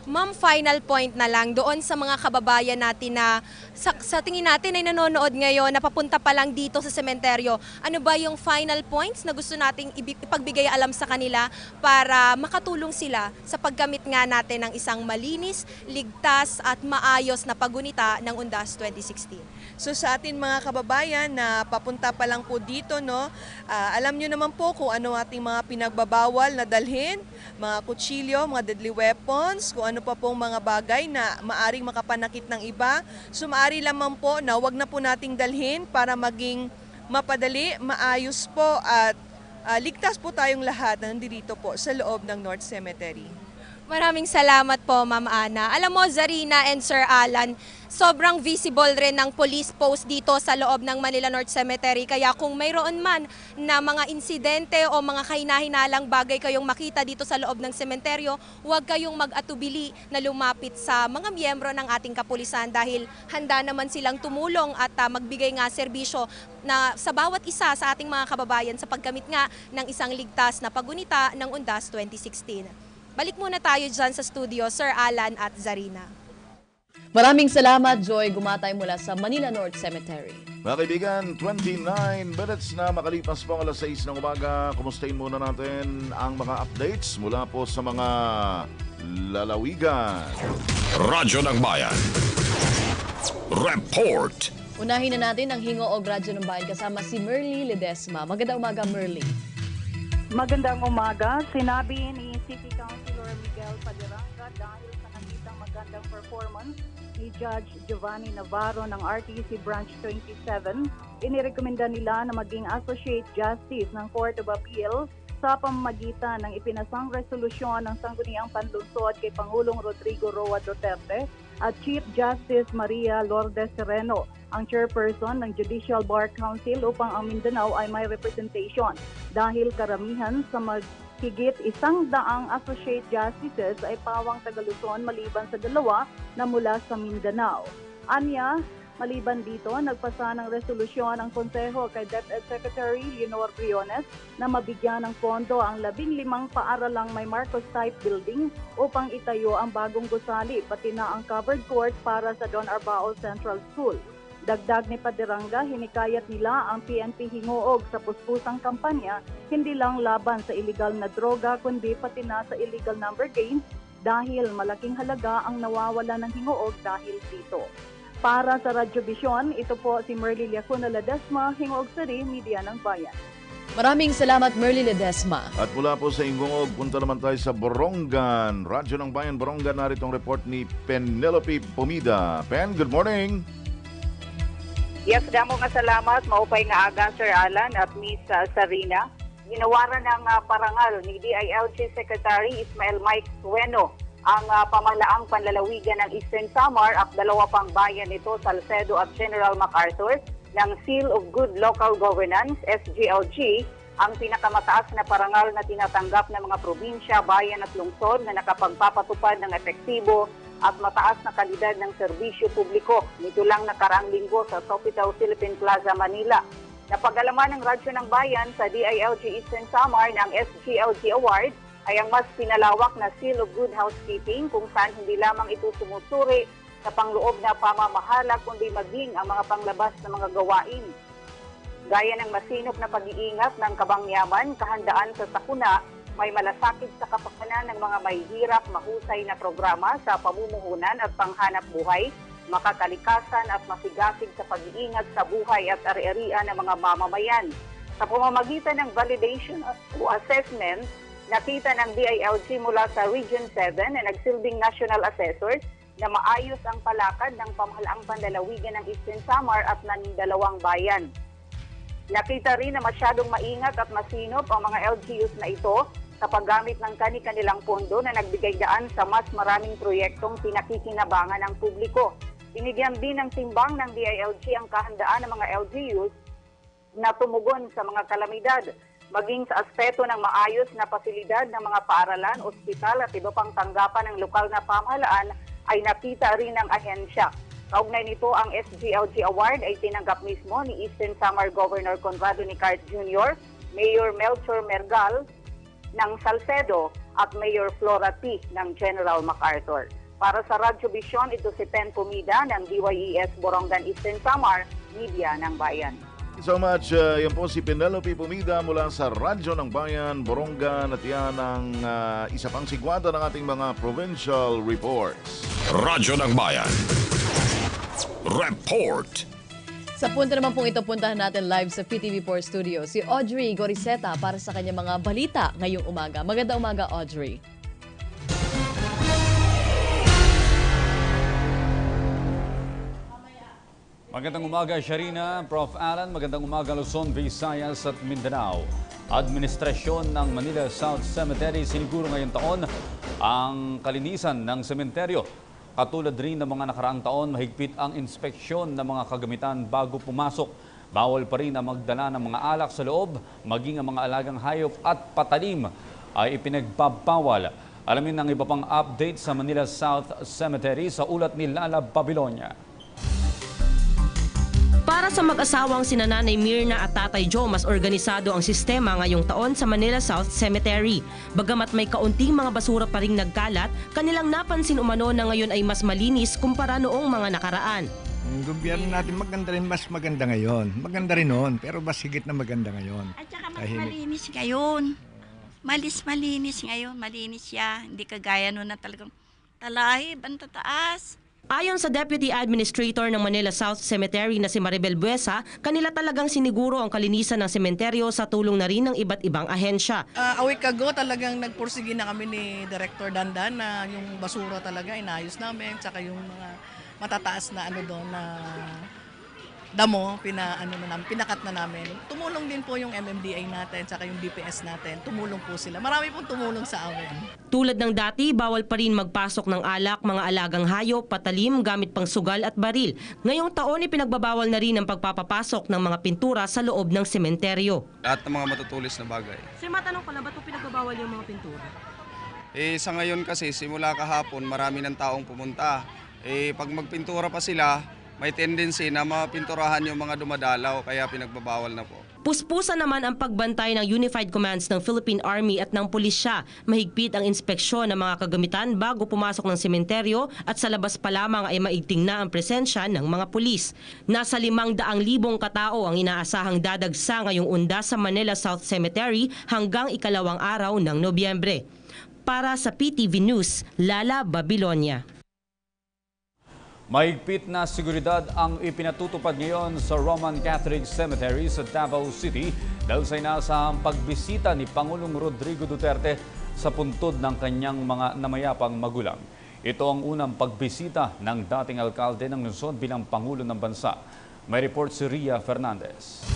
Ma'am, final point na lang doon sa mga kababayan natin na sa tingin natin ay nanonood ngayon, napapunta pa lang dito sa sementeryo. Ano ba yung final points na gusto nating ipagbigay alam sa kanila para makatulong sila sa paggamit nga natin ng isang malinis, ligtas at maayos na pagunita ng Undas 2016? So sa atin mga kababayan na papunta pa lang po dito, no, alam nyo naman po kung ano ating mga pinagbabawal na dalhin, mga kutsilyo, mga deadly weapons, kung ano pa pong mga bagay na maaring makapanakit ng iba. So maari lamang po na wag na po nating dalhin para maging mapadali, maayos po at ligtas po tayong lahat na nandito po sa loob ng North Cemetery. Maraming salamat po, Ma'am Ana. Alam mo, Zarina and Sir Alan, sobrang visible rin ng police post dito sa loob ng Manila North Cemetery. Kaya kung mayroon man na mga insidente o mga kahina-hinalang bagay kayong makita dito sa loob ng sementeryo, huwag kayong mag-atubili na lumapit sa mga miyembro ng ating kapulisan dahil handa naman silang tumulong at magbigay nga serbisyo na sa bawat isa sa ating mga kababayan sa paggamit nga ng isang ligtas na pagunita ng Undas 2016. Balik muna tayo dyan sa studio, Sir Alan at Zarina. Maraming salamat, Joy Gumatay mula sa Manila North Cemetery. Mga kaibigan, 29 minutes na makalipas po ang alas 6 ng umaga. Kumustahin muna natin ang mga updates mula po sa mga lalawigan. Radyo ng Bayan. Report. Unahin na natin ang Hingoog Radyo ng Bayan kasama si Merly Ledesma. Magandang umaga, Merly. Magandang umaga. Sinabi ni City Councilor Miguel Paderanga dahil sa nakitang magandang performance ni Judge Giovanni Navarro ng RTC Branch 27, inirekomenda nila na maging Associate Justice ng Court of Appeal sa pamamagitan ng ipinasang resolusyon ng Sangguniang Panlunsod kay Pangulong Rodrigo Roa Duterte at Chief Justice Maria Lourdes Sereno, ang chairperson ng Judicial Bar Council, upang ang Mindanao ay may representation dahil karamihan sa higit 100 associate justices ay pawang taga Luzon maliban sa 2 na mula sa Mindanao. Anya, maliban dito, nagpasa ng resolusyon ang Konseho kay DepEd Secretary Leonor Briones na mabigyan ng pondo ang 15 paaralang may Marcos-type building upang itayo ang bagong gusali pati na ang covered court para sa Don Arbao Central School. Dagdag ni Paderanga, hinikayat nila ang PNP Hingoog sa puspusang kampanya hindi lang laban sa illegal na droga kundi pati na sa illegal number games dahil malaking halaga ang nawawala ng Hingoog dahil dito. Para sa Radyo Vision, ito po si Merly Liacuna Ledesma, Hingoog City, Media ng Bayan. Maraming salamat, Merly Ledesma. At mula po sa Hingoog, punta naman tayo sa Borongan. Radyo ng Bayan, Borongan, narito ang report ni Penelope Pumida. Pen, good morning. Yes, damo nga salamat. Maupay nga aga, Sir Alan at Miss Sarina. Ginawaran ng parangal ni DILG Secretary Ismael Mike Sueno ang pamahalaang panlalawigan ng Eastern Samar at 2 pang bayan nito, Salcedo at General MacArthur, ng Seal of Good Local Governance, SGLG, ang pinakamataas na parangal na tinatanggap ng mga probinsya, bayan at lungsod na nakapagpapatupad ng epektibo at mataas na kalidad ng serbisyo publiko. Nito lang nakaraang linggo sa Sofitel Philippine Plaza, Manila. Napag-alaman ng Radyo ng Bayan sa DILG Eastern Samar ng SGLG Award ay ang mas pinalawak na Seal of Good Housekeeping kung saan hindi lamang ito sumusuri sa pangloob na pamamahala kundi maging ang mga panglabas na mga gawain. Gaya ng masinop na pag-iingat ng kabangyaman, kahandaan sa sakuna, may malasakit sa kapakanan ng mga mahihirap, mahusay na programa sa pamumuhunan at panghanap buhay, makakalikasan at masigasig sa pag-iingat sa buhay at ari-arian ng mga mamamayan. Sa pamamagitan ng validation o assessment, nakita ng DILG mula sa Region 7 na nagsilbing National Assessors na maayos ang palakad ng pamahalaang panlalawigan ng Eastern Samar at ng 2 bayan. Nakita rin na masyadong maingat at masinop ang mga LGUs na ito sa paggamit ng kani-kanilang pondo na nagbigay daan sa mas maraming proyektong pinakikinabangan ng publiko. Binigyan din ng timbang ng DILG ang kahandaan ng mga LGUs na tumugon sa mga kalamidad, maging sa aspeto ng maayos na pasilidad ng mga paaralan, ospital at iba pang tanggapan ng lokal na pamahalaan ay nakita rin ng ahensya. Kaugnay nito, ang SGLG Award ay tinanggap mismo ni Eastern Samar Governor Conrado Nicart Jr., Mayor Melchor Mergal ng Salcedo at Mayor Flora T. ng General MacArthur. Para sa Radyo Vision, ito si Pen Pumida ng DYES Borongan Eastern Samar, Media ng Bayan. So much. Yan po si Penelope Pumida mula sa Radyo ng Bayan, Borongan, at yan ang isa pang sigwada ng ating mga provincial reports. Radyo ng Bayan. Report. Sa punto naman pong ito, puntahan natin live sa PTV4 Studio si Audrey Goriseta para sa kanyang mga balita ngayong umaga. Magandang umaga, Audrey. Magandang umaga, Sharina, Prof. Alan. Magandang umaga, Luzon, Visayas at Mindanao. Administrasyon ng Manila South Cemetery siniguro ngayong taon ang kalinisan ng sementeryo. Katulad rin ng mga nakaraang taon, mahigpit ang inspeksyon ng mga kagamitan bago pumasok. Bawal pa rin ang magdala ng mga alak sa loob, maging ang mga alagang hayop at patalim ay ipinagbabawal. Alamin ang iba pang update sa Manila South Cemetery sa ulat ni Lala Babilonia. Para sa mag-asawang sina Nanay Mirna at Tatay Joe, mas organisado ang sistema ngayong taon sa Manila South Cemetery. Bagamat may kaunting mga basura pa ring nagkalat, kanilang napansin umano na ngayon ay mas malinis kumpara noong mga nakaraan. Ang gobyerno natin maganda rin, mas maganda ngayon. Maganda rin noon, pero mas higit na maganda ngayon. At saka mas malinis ngayon. Malinis ngayon, malinis siya. Hindi kagaya noon na talagang talahib, ang tataas. Ayon sa Deputy Administrator ng Manila South Cemetery na si Maribel Buesa, kanila talagang siniguro ang kalinisan ng sementeryo sa tulong na rin ng iba't ibang ahensya. A week ago talagang nagpursige na kami ni Director Dandan na yung basura talaga inayos namin, tsaka yung mga matataas na doon na damo, pinakat na namin. Tumulong din po yung MMDA natin, tsaka yung DPS natin. Tumulong po sila. Marami pong tumulong sa amin. Tulad ng dati, bawal pa rin magpasok ng alak, mga alagang hayop, patalim, gamit pang sugal at baril. Ngayong taon, ipinagbabawal na rin ang pagpapapasok ng mga pintura sa loob ng sementeryo. Lahat ng mga matutulis na bagay. Sir, matanong ko lang, ba't po pinagbabawal yung mga pintura? Sa ngayon kasi, simula kahapon, marami ng taong pumunta. Pag magpintura pa sila, may tendency na mapinturahan yung mga dumadalaw, kaya pinagbabawal na po. Puspusan naman ang pagbantay ng Unified Commands ng Philippine Army at ng pulisya. Mahigpit ang inspeksyon ng mga kagamitan bago pumasok ng sementeryo at sa labas pa lamang ay maigting na ang presensya ng mga pulis. Nasa 500,000 katao ang inaasahang dadagsa ngayong undas sa Manila South Cemetery hanggang ikalawang araw ng Nobyembre. Para sa PTV News, Lala Babilonia. Mahigpit na seguridad ang ipinatutupad ngayon sa Roman Catholic Cemetery sa Davao City dahil sa inaasahang pagbisita ni Pangulong Rodrigo Duterte sa puntod ng kanyang mga namayapang magulang. Ito ang unang pagbisita ng dating alkalde ng Luzon bilang Pangulo ng Bansa. May report si Ria Fernandez.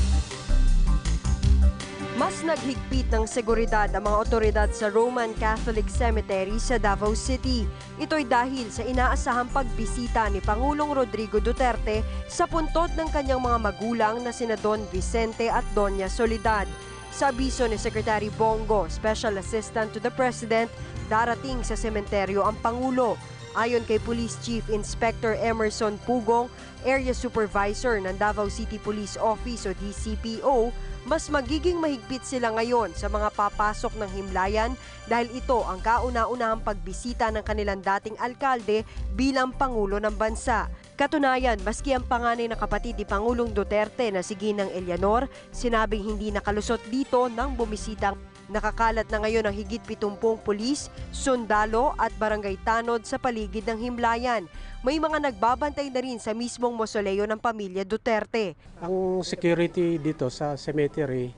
Mas naghigpit ng seguridad ang mga otoridad sa Roman Catholic Cemetery sa Davao City. Ito'y dahil sa inaasahang pagbisita ni Pangulong Rodrigo Duterte sa puntod ng kanyang mga magulang na sina Don Vicente at Doña Soledad. Sa abiso ni Secretary Bongo, Special Assistant to the President, darating sa sementeryo ang Pangulo. Ayon kay Police Chief Inspector Emerson Pugong, Area Supervisor ng Davao City Police Office o DCPO, mas magiging mahigpit sila ngayon sa mga papasok ng himlayan dahil ito ang kauna-unahang pagbisita ng kanilang dating alkalde bilang Pangulo ng Bansa. Katunayan, maski ang panganay na kapatid ni Pangulong Duterte na si Ginang Eleanor, sinabing hindi nakalusot dito nang bumisitang. Nakakalat na ngayon ang higit 70 pulis, sundalo at barangay tanod sa paligid ng himlayan. May mga nagbabantay na rin sa mismong mausoleo ng pamilya Duterte. Ang security dito sa cemetery,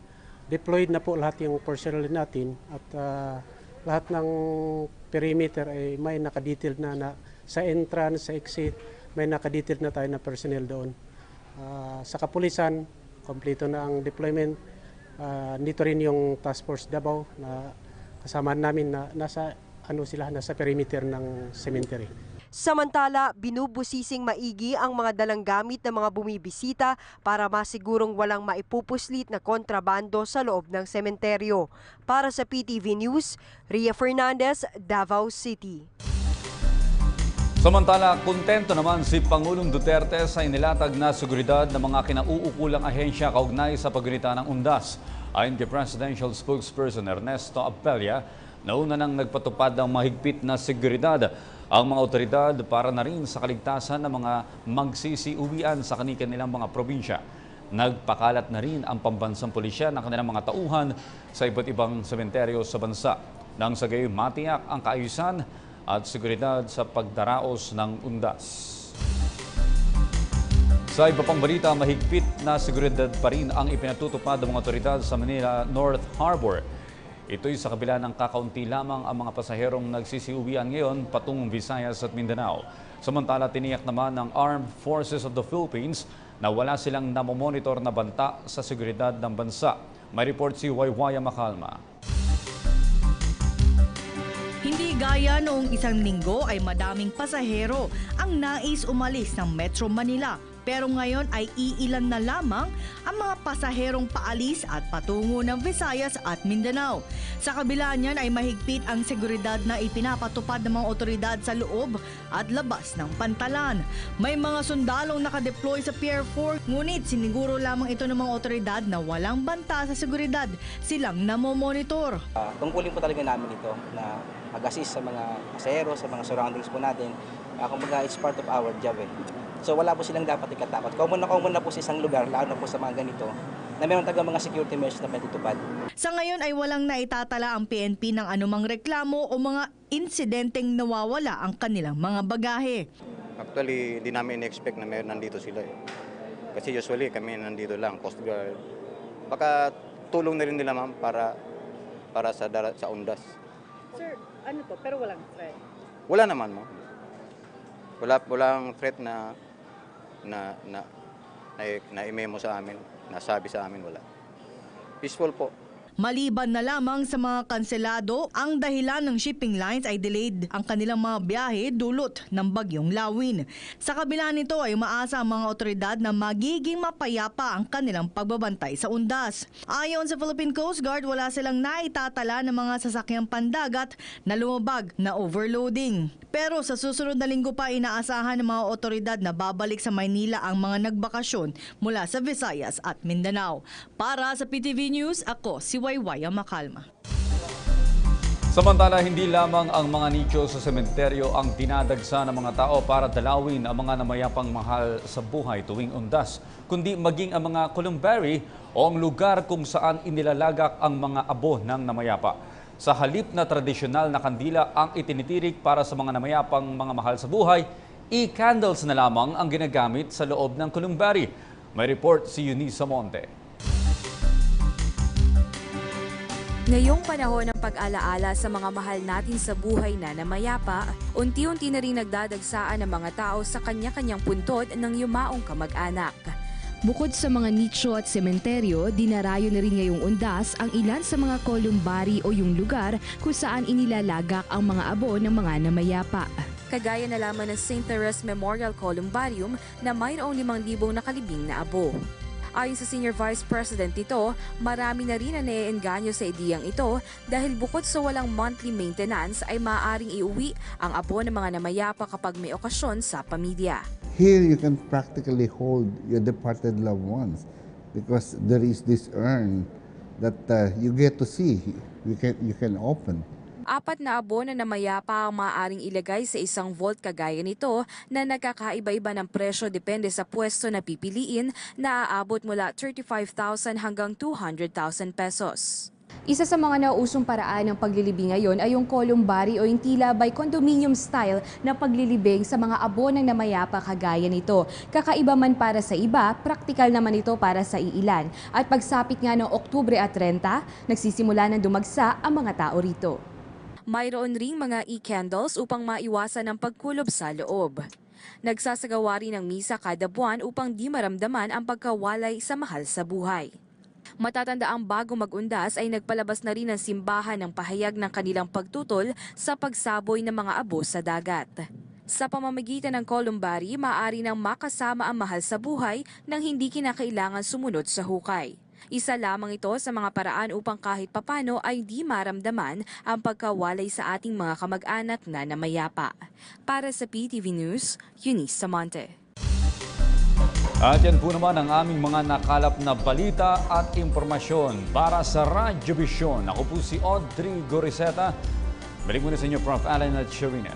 deployed na po lahat yung personnel natin at lahat ng perimeter ay may nakadetail na sa entrance, sa exit, may nakadetail na tayo na personnel doon. Sa kapulisan, kompleto na ang deployment. Dito rin yung Task Force Davao na kasama namin na nasa perimeter ng cemetery. Samantala, binubusising maigi ang mga dalang gamit ng mga bumibisita para masigurong walang maipupuslit na kontrabando sa loob ng sementeryo. Para sa PTV News, Ria Fernandez, Davao City. Samantala, kontento naman si Pangulong Duterte sa inilatag na seguridad ng mga kinauukulang ahensya kaugnay sa paggunita ng undas. Ayon kay Presidential Spokesperson Ernesto Abella, nauna nang nagpatupad ng mahigpit na seguridad ang mga otoridad para na rin sa kaligtasan ng mga magsisiuwian sa kanilang mga probinsya. Nagpakalat na rin ang pambansang pulisya ng kanilang mga tauhan sa iba't ibang sementeryo sa bansa. Nang sa gayon matiyak ang kaayusan at seguridad sa pagdaraos ng undas. Sa iba pang balita, mahigpit na seguridad pa rin ang ipinatutupad ng mga otoridad sa Manila North Harbor. Ito'y sa kabila ng kakaunti lamang ang mga pasaherong nagsisiuwian ngayon patungong Visayas at Mindanao. Samantala, tiniyak naman ng Armed Forces of the Philippines na wala silang namomonitor na banta sa seguridad ng bansa. May report si Waywaya Macalma. Hindi gaya noong isang linggo ay madaming pasahero ang nais umalis ng Metro Manila. Pero ngayon ay iilan na lamang ang mga pasaherong paalis at patungo ng Visayas at Mindanao. Sa kabila niyan ay mahigpit ang seguridad na ipinapatupad ng mga otoridad sa loob at labas ng pantalan. May mga sundalong nakadeploy sa Pier 4, ngunit siniguro lamang ito ng mga otoridad na walang banta sa seguridad silang namomonitor. Tungkulin po talaga namin ito na mag-assist sa mga pasahero, sa mga surroundings po natin. Kumbaga, it's part of our job eh. So wala po silang dapat ikatakot. Common na po sa isang lugar, lalo na po sa mga ganito, na mayroon taga mga security measures na pinatutupad. Sa ngayon ay walang naitatala ang PNP ng anumang reklamo o mga insidenteng nawawala ang kanilang mga bagahe. Actually, hindi namin in-expect na mayroon nandito sila eh. Kasi usually kami nandito lang, Coast Guard. Baka tulong na rin nila ma'am para sa undas. Sir, ano to? Pero walang threat? Wala naman mo. Walang threat na i-memo sa amin, nasabi sa amin, wala. Peaceful po. Maliban na lamang sa mga kanselado, ang dahilan ng shipping lines ay delayed ang kanilang mga biyahe dulot ng bagyong Lawin. Sa kabila nito ay umaasa ang mga otoridad na magiging mapayapa ang kanilang pagbabantay sa undas. Ayon sa Philippine Coast Guard, wala silang naitatala ng mga sasakyang pandagat na lumabag na overloading. Pero sa susunod na linggo pa inaasahan ng mga otoridad na babalik sa Maynila ang mga nagbakasyon mula sa Visayas at Mindanao. Para sa PTV News, ako si Waywaya Macalma. Samantala, hindi lamang ang mga nicho sa sementeryo ang dinadagsa ng mga tao para dalawin ang mga namayapang mahal sa buhay tuwing undas, kundi maging ang mga columbary o ang lugar kung saan inilalagak ang mga abo ng namayapa. Sa halip na tradisyonal na kandila ang itinitirik para sa mga namayapang mga mahal sa buhay, e-candles na lamang ang ginagamit sa loob ng columbary. May report si Eunice Monte. Ngayong panahon ng pag-alaala sa mga mahal natin sa buhay na namayapa, unti-unti na rin nagdadagsaan ang mga tao sa kanya-kanyang puntod ng yumaong kamag-anak. Bukod sa mga nicho at sementeryo, dinarayo na rin ngayong undas ang ilan sa mga columbary o yung lugar kung saan inilalagak ang mga abo ng mga namayapa. Kagaya na lamang ng St. Therese Memorial Columbarium na mayroong 5,000 nakalibing na abo. Ayon sa Senior Vice President nito, marami na rin ang naiengganyo sa ideyang ito dahil bukod sa walang monthly maintenance ay maaaring iuwi ang abo ng mga namayapa kapag may okasyon sa pamilya. Here you can practically hold your departed loved ones because there is this urn that you get to see, you can open. 4 na abo na namayapa ang maaaring ilagay sa isang vault kagaya nito na nagkakaiba-iba ng presyo depende sa pwesto na pipiliin na aabot mula 35,000 hanggang 200,000 pesos. Isa sa mga nauusong paraan ng paglilibing ngayon ay yung columbary o yung tila by condominium style na paglilibing sa mga abo ng namayapa kagaya nito. Kakaiba man para sa iba, praktikal naman ito para sa iilan. At pagsapit nga ng Oktubre at 30, nagsisimula ng dumagsa ang mga tao rito. Mayroon ring mga e-candles upang maiwasan ang pagkulob sa loob. Nagsasagawa rin ng misa kada buwan upang di maramdaman ang pagkawalay sa mahal sa buhay. Matatandaang bago mag-undas ay nagpalabas na rin ng simbahan ng pahayag ng kanilang pagtutol sa pagsaboy ng mga abo sa dagat. Sa pamamagitan ng columbari, maaari nang makasama ang mahal sa buhay nang hindi kinakailangan sumunod sa hukay. Isa lamang ito sa mga paraan upang kahit papano ay di maramdaman ang pagkawalay sa ating mga kamag-anak na namayapa. Para sa PTV News, Eunice Samonte. At yan po naman ang aming mga nakalap na balita at impormasyon para sa Radyo Vision. Ako po si Audrey Goriseta. Balik muna sa inyo, Prof. Alan at Sharina.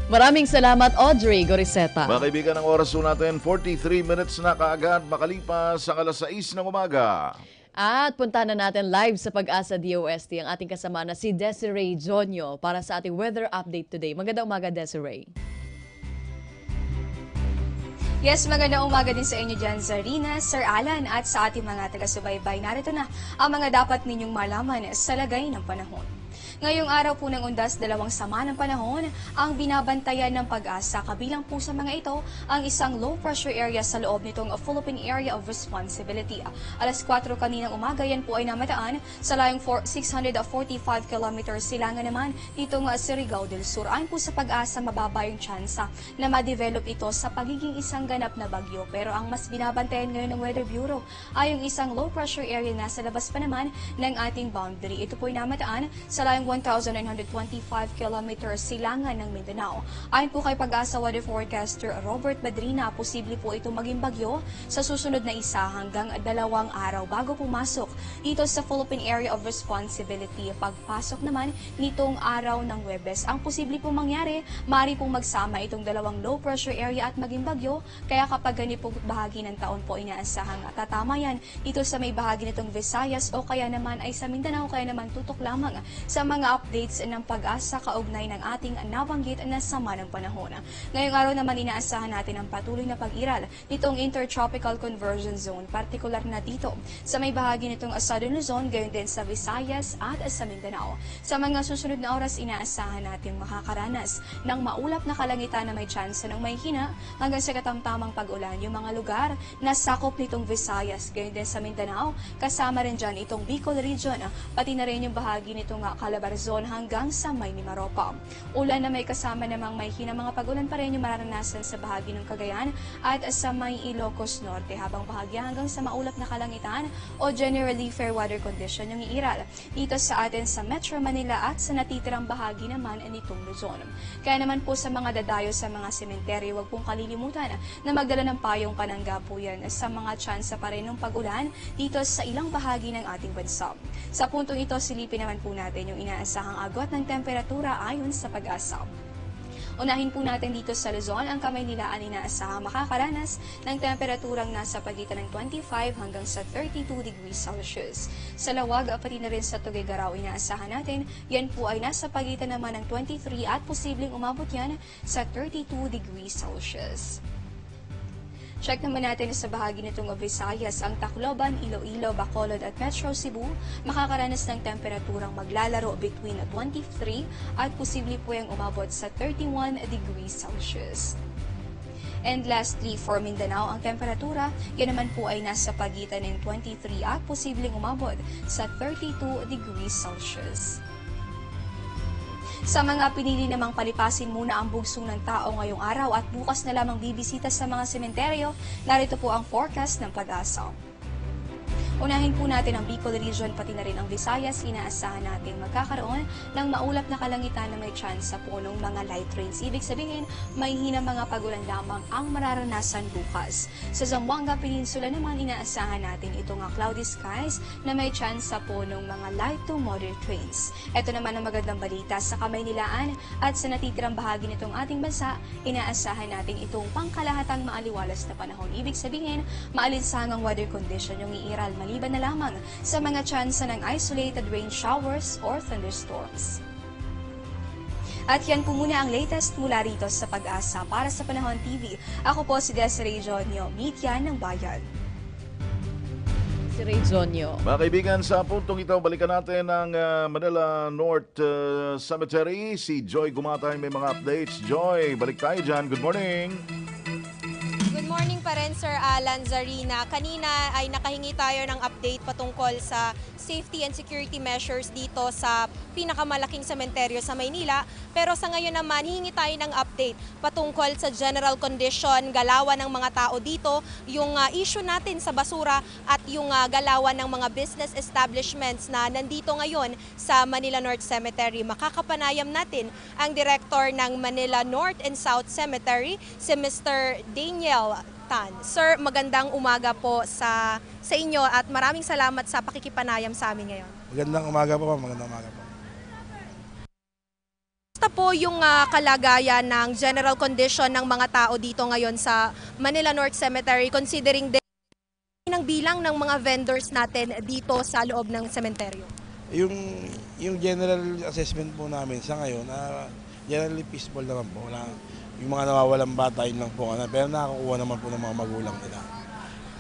Maraming salamat, Audrey Goriseta. Mga kaibigan, ang oras po natin, 43 minutes na kaagad makalipas sa alas 6 ng umaga. At punta na natin live sa Pag-asa DOST ang ating kasama na si Desiree Jonyo para sa ating weather update today. Magandang umaga, Desiree. Yes, magandang umaga din sa inyo dyan, Zarina, Sir Alan, at sa ating mga taga-subaybay. Narito na ang mga dapat ninyong malaman sa lagay ng panahon. Ngayong araw po ng undas, dalawang sama ng panahon ang binabantayan ng Pag-asa. Kabilang po sa mga ito ang isang low pressure area sa loob nitong Philippine Area of Responsibility. Alas 4 kaninang umaga, yan po ay namataan sa layong 645 km silangan naman nitong Surigao del Sur. Ayon po sa Pag-asa, mababa yung tsansa na ma-develop ito sa pagiging isang ganap na bagyo. Pero ang mas binabantayan ngayon ng Weather Bureau ay yung isang low pressure area na sa labas pa naman ng ating boundary. Ito po ay namataan sa layong 1,925 km silangan ng Mindanao. Ayon po kay Pag-asa Weather Forecaster Robert Badrina, posible po ito maging bagyo sa susunod na 1 hanggang 2 araw bago pumasok dito sa Philippine Area of Responsibility. Pagpasok naman nitong araw ng Huwebes, ang posible po mangyari, maaari pong magsama itong dalawang low pressure area at maging bagyo, kaya kapag ganito po bahagi ng taon po inaasahang tatama yan dito sa may bahagi nitong Visayas o kaya naman ay sa Mindanao, kaya naman tutok lamang sa mga updates ng Pag-asa kaugnay ng ating nabanggit na sama ng panahon. Ngayong araw naman inaasahan natin ang patuloy na pag-iral nitong Intertropical Conversion Zone, partikular na dito sa may bahagi nitong Southern Luzon, gayon din sa Visayas at sa Mindanao. Sa mga susunod na oras, inaasahan natin makakaranas ng maulap na kalangitan na may tsansa ng may hina hanggang sa katamtamang pag-ulan. Yung mga lugar na sakop nitong Visayas, gayon din sa Mindanao, kasama rin dyan itong Bicol Region, pati na rin yung bahagi nitong Calabarzon hanggang sa may Mimaropa. Ulan na may kasama namang may hina mga pag-ulan pa rin yung mararanasan sa bahagi ng Cagayan at sa may Ilocos Norte, habang bahagya hanggang sa maulap na kalangitan o generally fair weather condition yung iiral dito sa atin sa Metro Manila at sa natitirang bahagi naman nitong Luzon. Kaya naman po sa mga dadayo sa mga sementeryo, huwag pong kalilimutan na magdala ng payong panangga po yan sa mga tsansa pa rin ng pag-ulan dito sa ilang bahagi ng ating bansa. Sa puntong ito, silipin naman po natin yung inaasahang agwat ng temperatura ayon sa Pag-asa. Unahin po natin dito sa Luzon, ang Kamaynilaan inaasahang makakaranas ng temperaturang nasa pagitan ng 25 hanggang sa 32 degrees Celsius. Sa Lawag, pati na rin sa Tuguegarao, inaasahan natin, yan po ay nasa pagitan naman ng 23 at posibleng umabot yan sa 32 degrees Celsius. Check naman natin sa bahagi nitong Visayas, ang Tacloban, Iloilo, Bacolod at Metro Cebu makakaranas ng temperaturang maglalaro between 23 at posible po yung umabot sa 31 degrees Celsius. And lastly, for Mindanao, ang temperatura, yan naman po ay nasa pagitan ng 23 at posibleng umabot sa 32 degrees Celsius. Sa mga pinili namang palipasin muna ang bugsong ng tao ngayong araw at bukas na lamang bibisita sa mga sementeryo, narito po ang forecast ng Pag-asa. Unahin po natin ang Bicol Region, pati na rin ang Visayas. Inaasahan natin magkakaroon ng maulap na kalangitan na may chance sa punong mga light rains. Ibig sabihin, may hinang mga pagulan lamang ang mararanasan bukas. Sa Zamboanga Peninsula naman, inaasahan natin itong cloudy skies na may chance sa punong mga light to moderate rains. Ito naman ang magandang balita sa Kamaynilaan at sa natitirang bahagi nitong ating bansa, inaasahan natin itong pangkalahatang maaliwalas na panahon. Ibig sabihin, maalinsangang weather condition yung iiral maliban na lamang sa mga tsansa ng isolated rain showers or thunderstorms. At yan po muna ang latest mula rito sa Pag-asa. Para sa Panahon TV, ako po si Desiree Jonyo, Media ng Bayan. Si Ray Zonyo. Mga kaibigan, sa puntong ito, balikan natin ang Manila North Cemetery. Si Joy Gumatay may mga updates. Joy, balik tayo dyan. Good morning. Good morning pa rin, Sir Alan, Zarina. Kanina ay nakahingi tayo ng update patungkol sa safety and security measures dito sa pinakamalaking sementeryo sa Maynila. Pero sa ngayon naman, hihingi tayo ng update patungkol sa general condition, galawan ng mga tao dito, yung issue natin sa basura at yung galawan ng mga business establishments na nandito ngayon sa Manila North Cemetery. Makakapanayam natin ang director ng Manila North and South Cemetery, si Mr. Daniel Tan. Sir, magandang umaga po sa inyo at maraming salamat sa pakikipanayam sa amin ngayon. Magandang umaga po, magandang umaga po. Basta po yung kalagayan ng general condition ng mga tao dito ngayon sa Manila North Cemetery, considering din ng bilang ng mga vendors natin dito sa loob ng sementeryo. Yung general assessment po namin sa ngayon, generally peaceful naman po. Yung mga nawawalang bata, yun lang po. Pero nakakuha naman po ng mga magulang nila.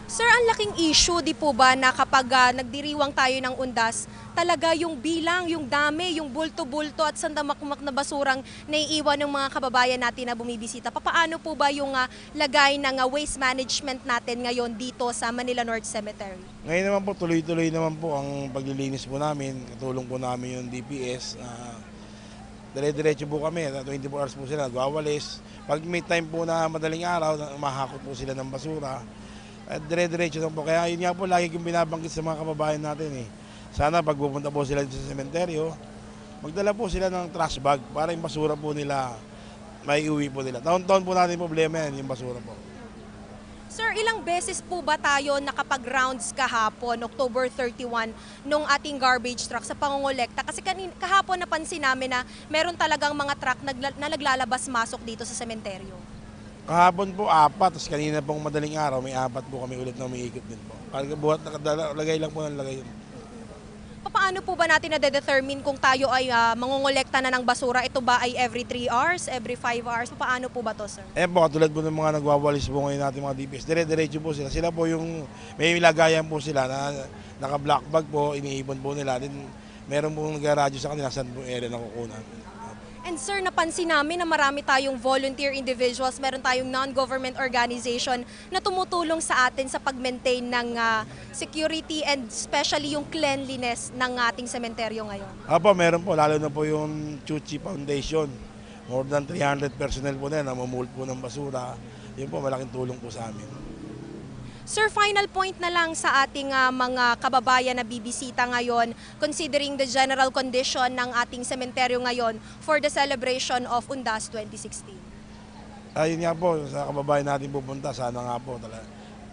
Sir, ang laking issue, di po ba, na kapag nagdiriwang tayo ng undas, talaga yung bilang, yung dami, yung bulto-bulto at sandamakmak na basurang naiiwan ng mga kababayan natin na bumibisita. Paano po ba yung lagay ng waste management natin ngayon dito sa Manila North Cemetery? Ngayon naman po, tuloy-tuloy naman po ang paglilinis po namin. Katulong po namin yung DPS. Dire-diretso po kami, 24 hours po sila, nagwawalis. Pag may time po na madaling araw, mahakot po sila ng basura. At dire-diretso lang po. Kaya yun nga po, lagi kong binabanggit sa mga kababayan natin. Sana pag pupunta po sila sa sementeryo, magdala po sila ng trash bag para yung basura po nila, may iuwi po nila. Taon-taon po natin problema yan, yung basura po. Sir, ilang beses po ba tayo nakapag-rounds kahapon, October 31, nung ating garbage truck sa pangongolekta? Kasi kahapon napansin namin na meron talagang mga truck na naglalabas-masok dito sa sementeryo. Kahapon po 4, tapos kanina pong madaling araw, may 4 po kami ulit na umiikot din po. Buhat lagay lang po ng lagay yun. Paano po ba natin na-determine kung tayo ay mangongolekta na ng basura? Ito ba ay every 3 hours, every 5 hours? Paano po ba to, sir? Po, katulad po ng mga nagwawalis po ngayon natin mga DPS, dire-diretso po sila. Sila po yung, may lagayan po sila na naka-black bag po, iniipon po nila. Then, meron pong nag-radyo sa kanila saan po area na kukunan. And sir, napansin namin na marami tayong volunteer individuals, meron tayong non-government organization na tumutulong sa atin sa pag-maintain ng security and especially yung cleanliness ng ating sementeryo ngayon. Meron po, lalo na po yung Chuchi Foundation. More than 300 personnel po na namumulot po ng basura. Yun po, malaking tulong po sa amin. Sir, final point na lang sa ating mga kababayan na bibisita ngayon, considering the general condition ng ating sementeryo ngayon for the celebration of Undas 2016. Ayun nga po, sa kababayan natin pupunta, sana nga po talaga.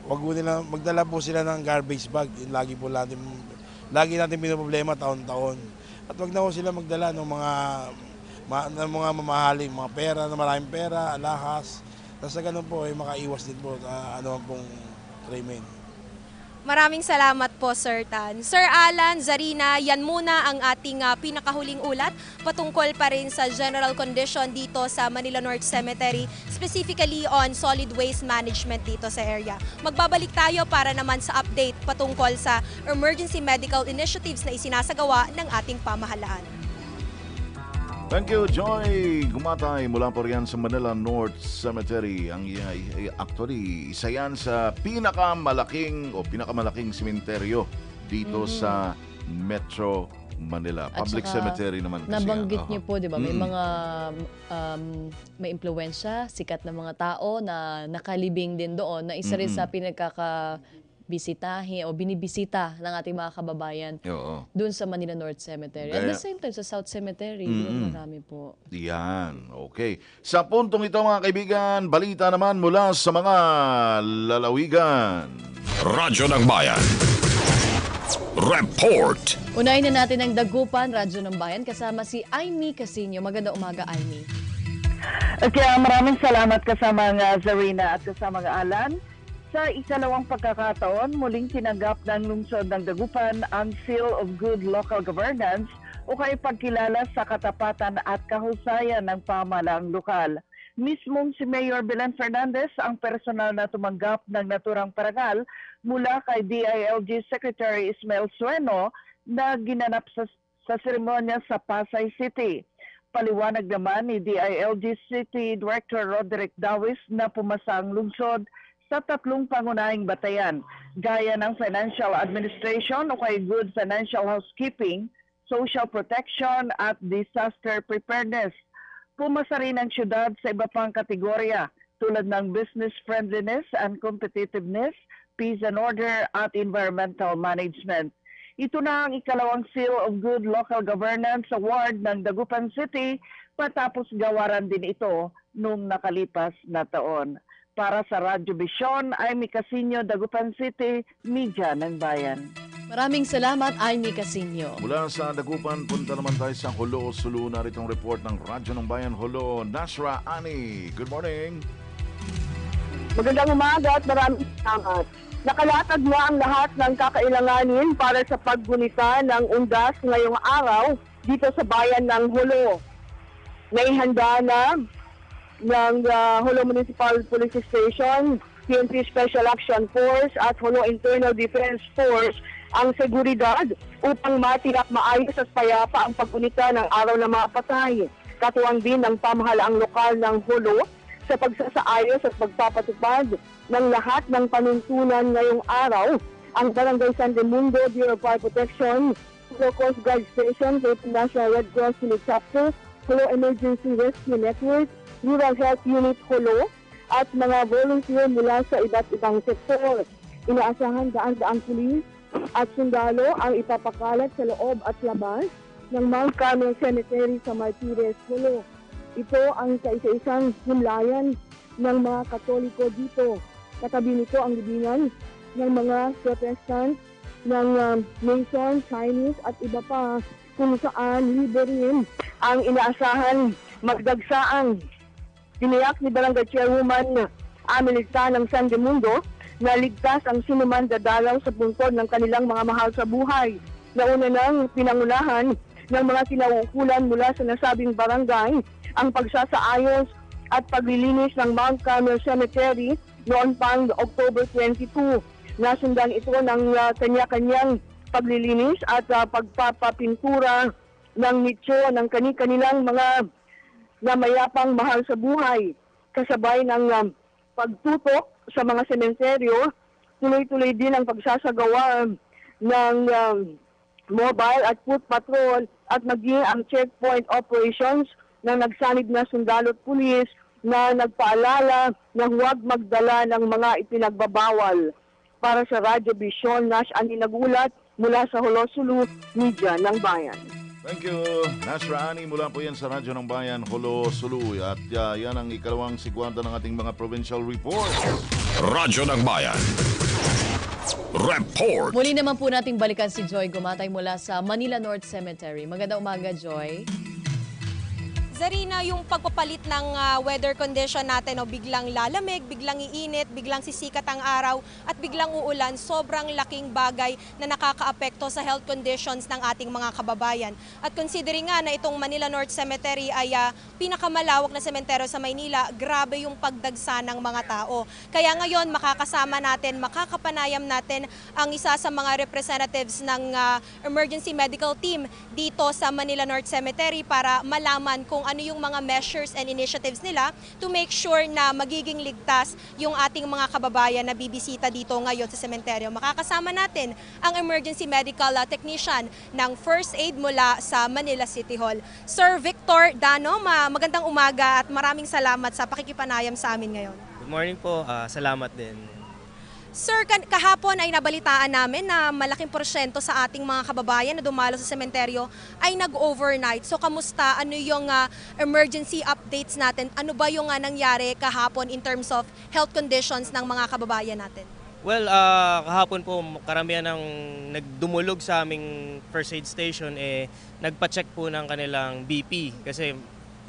Wag po nila, magdala po sila ng garbage bag. Yun, lagi natin pinoproblema taon-taon. At wag na po sila magdala ng mga mamahaling, mga pera, na maraming pera, alahas. Tapos sa ganun po, makaiwas din po ano pong krimen. Maraming salamat po, Sir Tan. Sir Alan, Zarina, yan muna ang ating pinakahuling ulat patungkol pa rin sa general condition dito sa Manila North Cemetery, specifically on solid waste management dito sa area. Magbabalik tayo para naman sa update patungkol sa emergency medical initiatives na isinasagawa ng ating pamahalaan. Thank you, Joy Gumatay mula po riyan sa Manila North Cemetery. Actually, isa yan sa pinakamalaking sementeryo dito sa Metro Manila. Public cemetery naman kasi. Nabanggit niyo po, di ba? May mga may impluwensya, sikat na mga tao na nakalibing din doon na isa rin sa bisitahin o binibisita ng ating mga kababayan doon sa Manila North Cemetery. At the same time, sa South Cemetery, marami po. Yan, okay. Sa puntong ito mga kaibigan, balita naman mula sa mga lalawigan. Radyo ng Bayan. Report. Unahin na natin ang Dagupan, Radyo ng Bayan, kasama si Aimee Casino. Magandang umaga, Aimee. Okay, maraming salamat kasama ng Zarina at kasama ng Alan. Sa ikalawang pagkakataon, muling tinanggap ng lungsod ng Dagupan ang Seal of Good Local Governance o kay pagkilala sa katapatan at kahusayan ng pamahalaang lokal. Mismong si Mayor Belen Fernandez ang personal na tumanggap ng naturang parangal mula kay DILG Secretary Ismael Sueno na ginanap sa seremonya sa Pasay City. Paliwanag naman ni DILG City Director Roderick Dawis na pumasa ang lungsod sa 3 pangunahing batayan, gaya ng Financial Administration o kay Good Financial Housekeeping, Social Protection at Disaster Preparedness. Pumasa rin ang syudad sa iba pang kategorya tulad ng Business Friendliness and Competitiveness, Peace and Order at Environmental Management. Ito na ang ikalawang Seal of Good Local Governance Award ng Dagupan City patapos gawaran din ito noong nakalipas na taon. Para sa Radyo Vision, Amy Casinio, Dagupan City, Media ng Bayan. Maraming salamat, Amy Casinio. Mula sa Dagupan, punta naman tayo sa Jolo, Sulu. Naritong report ng Radyo ng Bayan, Jolo. Nasra Ani, good morning. Magandang umaga at maraming salamat. Nakalatag na ang lahat ng kakailanganin para sa paggunita ng undas ngayong araw dito sa bayan ng Jolo. Naihanda na ng Jolo Municipal Police Station, PNP Special Action Force at Jolo Internal Defense Force ang seguridad upang matiyak maayos at payapa ang paggunita ng araw ng mga patay. Katuwang din ng pamahalaang lokal ng Jolo sa pagsasaayos at pagpapatupad ng lahat ng panuntunan ngayong araw. Ang Barangay San Raimundo Bureau of Fire Protection, Jolo Coast Guard Station, Philippine National Red Cross Unit Chapter, Jolo Emergency Rescue Network, Rural Health Unit Jolo, at mga volunteer mula sa iba't ibang sektor. Inaasahan daan-daang pulis at sundalo ang ipapakalat sa loob at labas ng Mount Carmel Cemetery sa Martires, Jolo. Ito ang kaisa-isang himlayan ng mga Katoliko dito. Katabi nito ang libingan ng mga Protestant, ng Mason, Chinese at iba pa kung saan libre rin ang inaasahan magdagsaang. Tiniyak ni Barangay Chairwoman Amelita ng San Raimundo na ligtas ang sinuman dadalaw sa puntod ng kanilang mga mahal sa buhay. Nauna nang pinangunahan ng mga kinauukulan mula sa nasabing barangay ang pagsasaayos at paglilinis ng Mount Carmel Cemetery noon pang October 22. Nasundan ito ng kanya-kanyang paglilinis at pagpapapintura ng nicho ng kani-kanilang mga namayapang mahal sa buhay. Kasabay ng pagtutok sa mga sementeryo, tuloy-tuloy din ang pagsasagawa ng mobile at foot patrol at maging ang checkpoint operations ng nagsanib na sundalo at pulis na nagpaalala na huwag magdala ng mga ipinagbabawal. Para sa Radyo Vision, Nash Ani nagulat mula sa Jolo, Sulu, Media ng Bayan. Thank you, Nasra Ani. Mula po yan sa Radyo ng Bayan, Jolo, Sulu. At yan ang ikalawang sigwanda ng ating mga provincial report. Radyo ng Bayan. Report. Muli naman po nating balikan si Joy Gumatay mula sa Manila North Cemetery. Magandang umaga, Joy. Zarina, yung pagpapalit ng weather condition natin, biglang lalamig, biglang iinit, biglang sisikat ang araw at biglang uulan, sobrang laking bagay na nakakaapekto sa health conditions ng ating mga kababayan. At considering nga na itong Manila North Cemetery ay pinakamalawak na sementeryo sa Maynila, grabe yung pagdagsa ng mga tao. Kaya ngayon makakasama natin, makakapanayam natin ang isa sa mga representatives ng emergency medical team dito sa Manila North Cemetery para malaman kung ano yung mga measures and initiatives nila to make sure na magiging ligtas yung ating mga kababayan na bibisita dito ngayon sa sementeryo. Makakasama natin ang emergency medical technician ng First Aid mula sa Manila City Hall. Sir Victor Dano, magandang umaga at maraming salamat sa pakikipanayam sa amin ngayon. Good morning po, salamat din. Sir, kahapon ay nabalitaan namin na malaking porsyento sa ating mga kababayan na dumalo sa sementeryo ay nag-overnight. So kamusta? Ano yung emergency updates natin? Ano ba yung nangyari kahapon in terms of health conditions ng mga kababayan natin? Well, kahapon po karamihan ng nagdumulog sa aming first aid station nagpa-check po ng kanilang BP kasi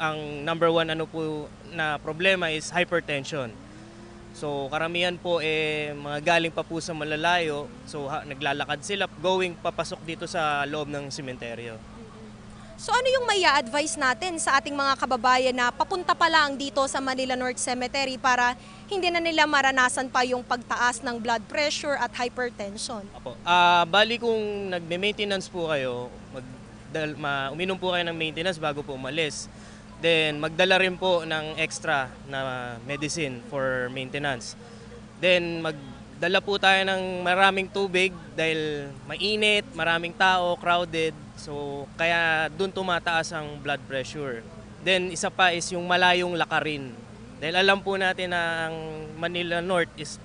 ang number one po na problema is hypertension. So karamihan po mga galing pa po sa malalayo, so naglalakad sila going papasok dito sa loob ng sementeryo. So ano yung maia-advise natin sa ating mga kababayan na papunta pa lang dito sa Manila North Cemetery para hindi na nila maranasan pa yung pagtaas ng blood pressure at hypertension? Bali kung nagme-maintenance po kayo, uminom po kayo ng maintenance bago po umalis. Then magdala rin po ng extra na medicine for maintenance. Then magdala po tayo ng maraming tubig dahil mainit, maraming tao, crowded. So kaya doon tumataas ang blood pressure. Then isa pa is yung malayong lakarin. Dahil alam po natin na ang Manila North is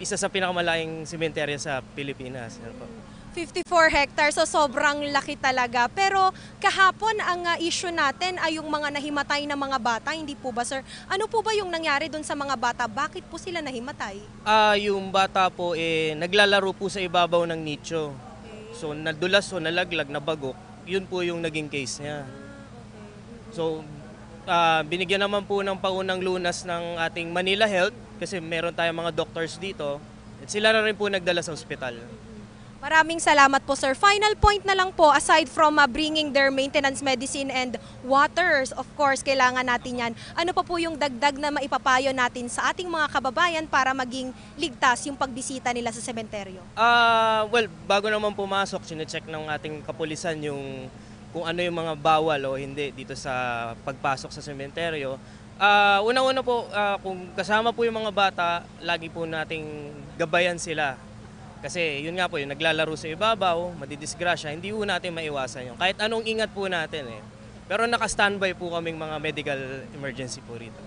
isa sa pinakamalayong sementeryo sa Pilipinas. 54 hectares, so sobrang laki talaga. Pero kahapon ang issue natin ay yung mga nahimatay na mga bata, hindi po ba sir? Ano po ba yung nangyari doon sa mga bata? Bakit po sila nahimatay? Yung bata po naglalaro po sa ibabaw ng nicho. So nadulas o nalaglag, nabagok. Yun po yung naging case niya. So binigyan naman po ng paunang lunas ng ating Manila Health kasi meron tayong mga doctors dito. At sila na rin po nagdala sa ospital. Maraming salamat po sir. Final point na lang po, aside from bringing their maintenance medicine and waters, of course, kailangan natin yan. Ano pa po yung dagdag na maipapayo natin sa ating mga kababayan para maging ligtas yung pagbisita nila sa sementeryo? Well, bago naman pumasok, sinecheck ng ating kapulisan kung ano yung mga bawal o hindi dito sa pagpasok sa sementeryo. Una-una po, kung kasama po yung mga bata, lagi po nating gabayan sila. Kasi yun nga po, yung naglalaro sa ibabaw, madidisgrasya, hindi po natin maiwasan yun. Kahit anong ingat po natin Pero naka-standby po kaming mga medical emergency po rito.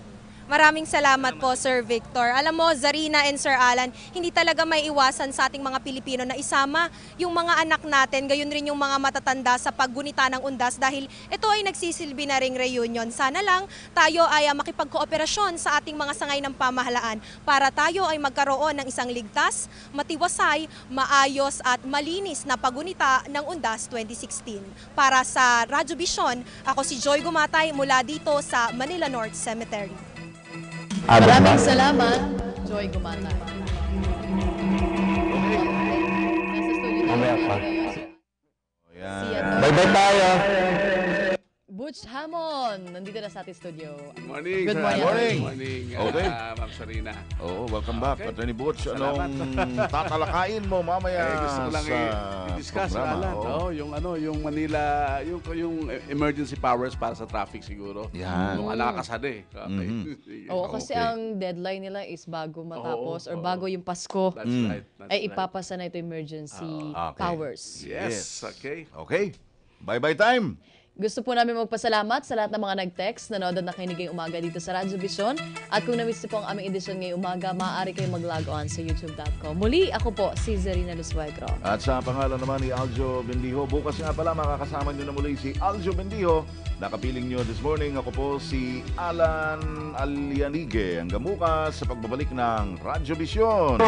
Maraming salamat po, Sir Victor. Alam mo, Zarina and Sir Alan, hindi talaga may iwasan sa ating mga Pilipino na isama yung mga anak natin, gayon rin yung mga matatanda sa paggunita ng undas dahil ito ay nagsisilbi na ring reunion. Sana lang tayo ay makipagkooperasyon sa ating mga sangay ng pamahalaan para tayo ay magkaroon ng isang ligtas, matiwasay, maayos at malinis na paggunita ng undas 2016. Para sa Radyo Vision, ako si Joy Gumatay mula dito sa Manila North Cemetery. Maraming salamat, Joy Gumatay. Mamaya pa. Bye-bye tayo. Butch Hamon, nandito na sa ating studio. Good morning. Good morning. Good morning. Okay. Ma'am Sarina. Welcome back. Okay. Attorney Butch, Salamat. anong tatalakayin mo mamaya Gusto ko lang sa i-discuss programa? yung Manila, yung emergency powers para sa traffic siguro. Yan. Yung nakakasada Oo, kasi ang deadline nila is bago matapos or bago yung Pasko. That's right. Ay ipapasa na ito emergency powers. Yes. Okay. Okay. Bye-bye time. Gusto po namin magpasalamat sa lahat ng mga nag-text, nanood at nakinig ngayong umaga dito sa Radyo Vision. At kung na-miss po ang aming edisyon ngayong umaga, maaari kayong mag-log on sa youtube.com. Muli, ako po, si Zarina Lusuegro. At sa pangalan naman ni Aljo Bendijo, bukas nga pala makakasama nyo na muli si Aljo Bendijo. Nakapiling nyo this morning, ako po si Alan Alianige. Hanggang bukas sa pagbabalik ng Radyo Vision.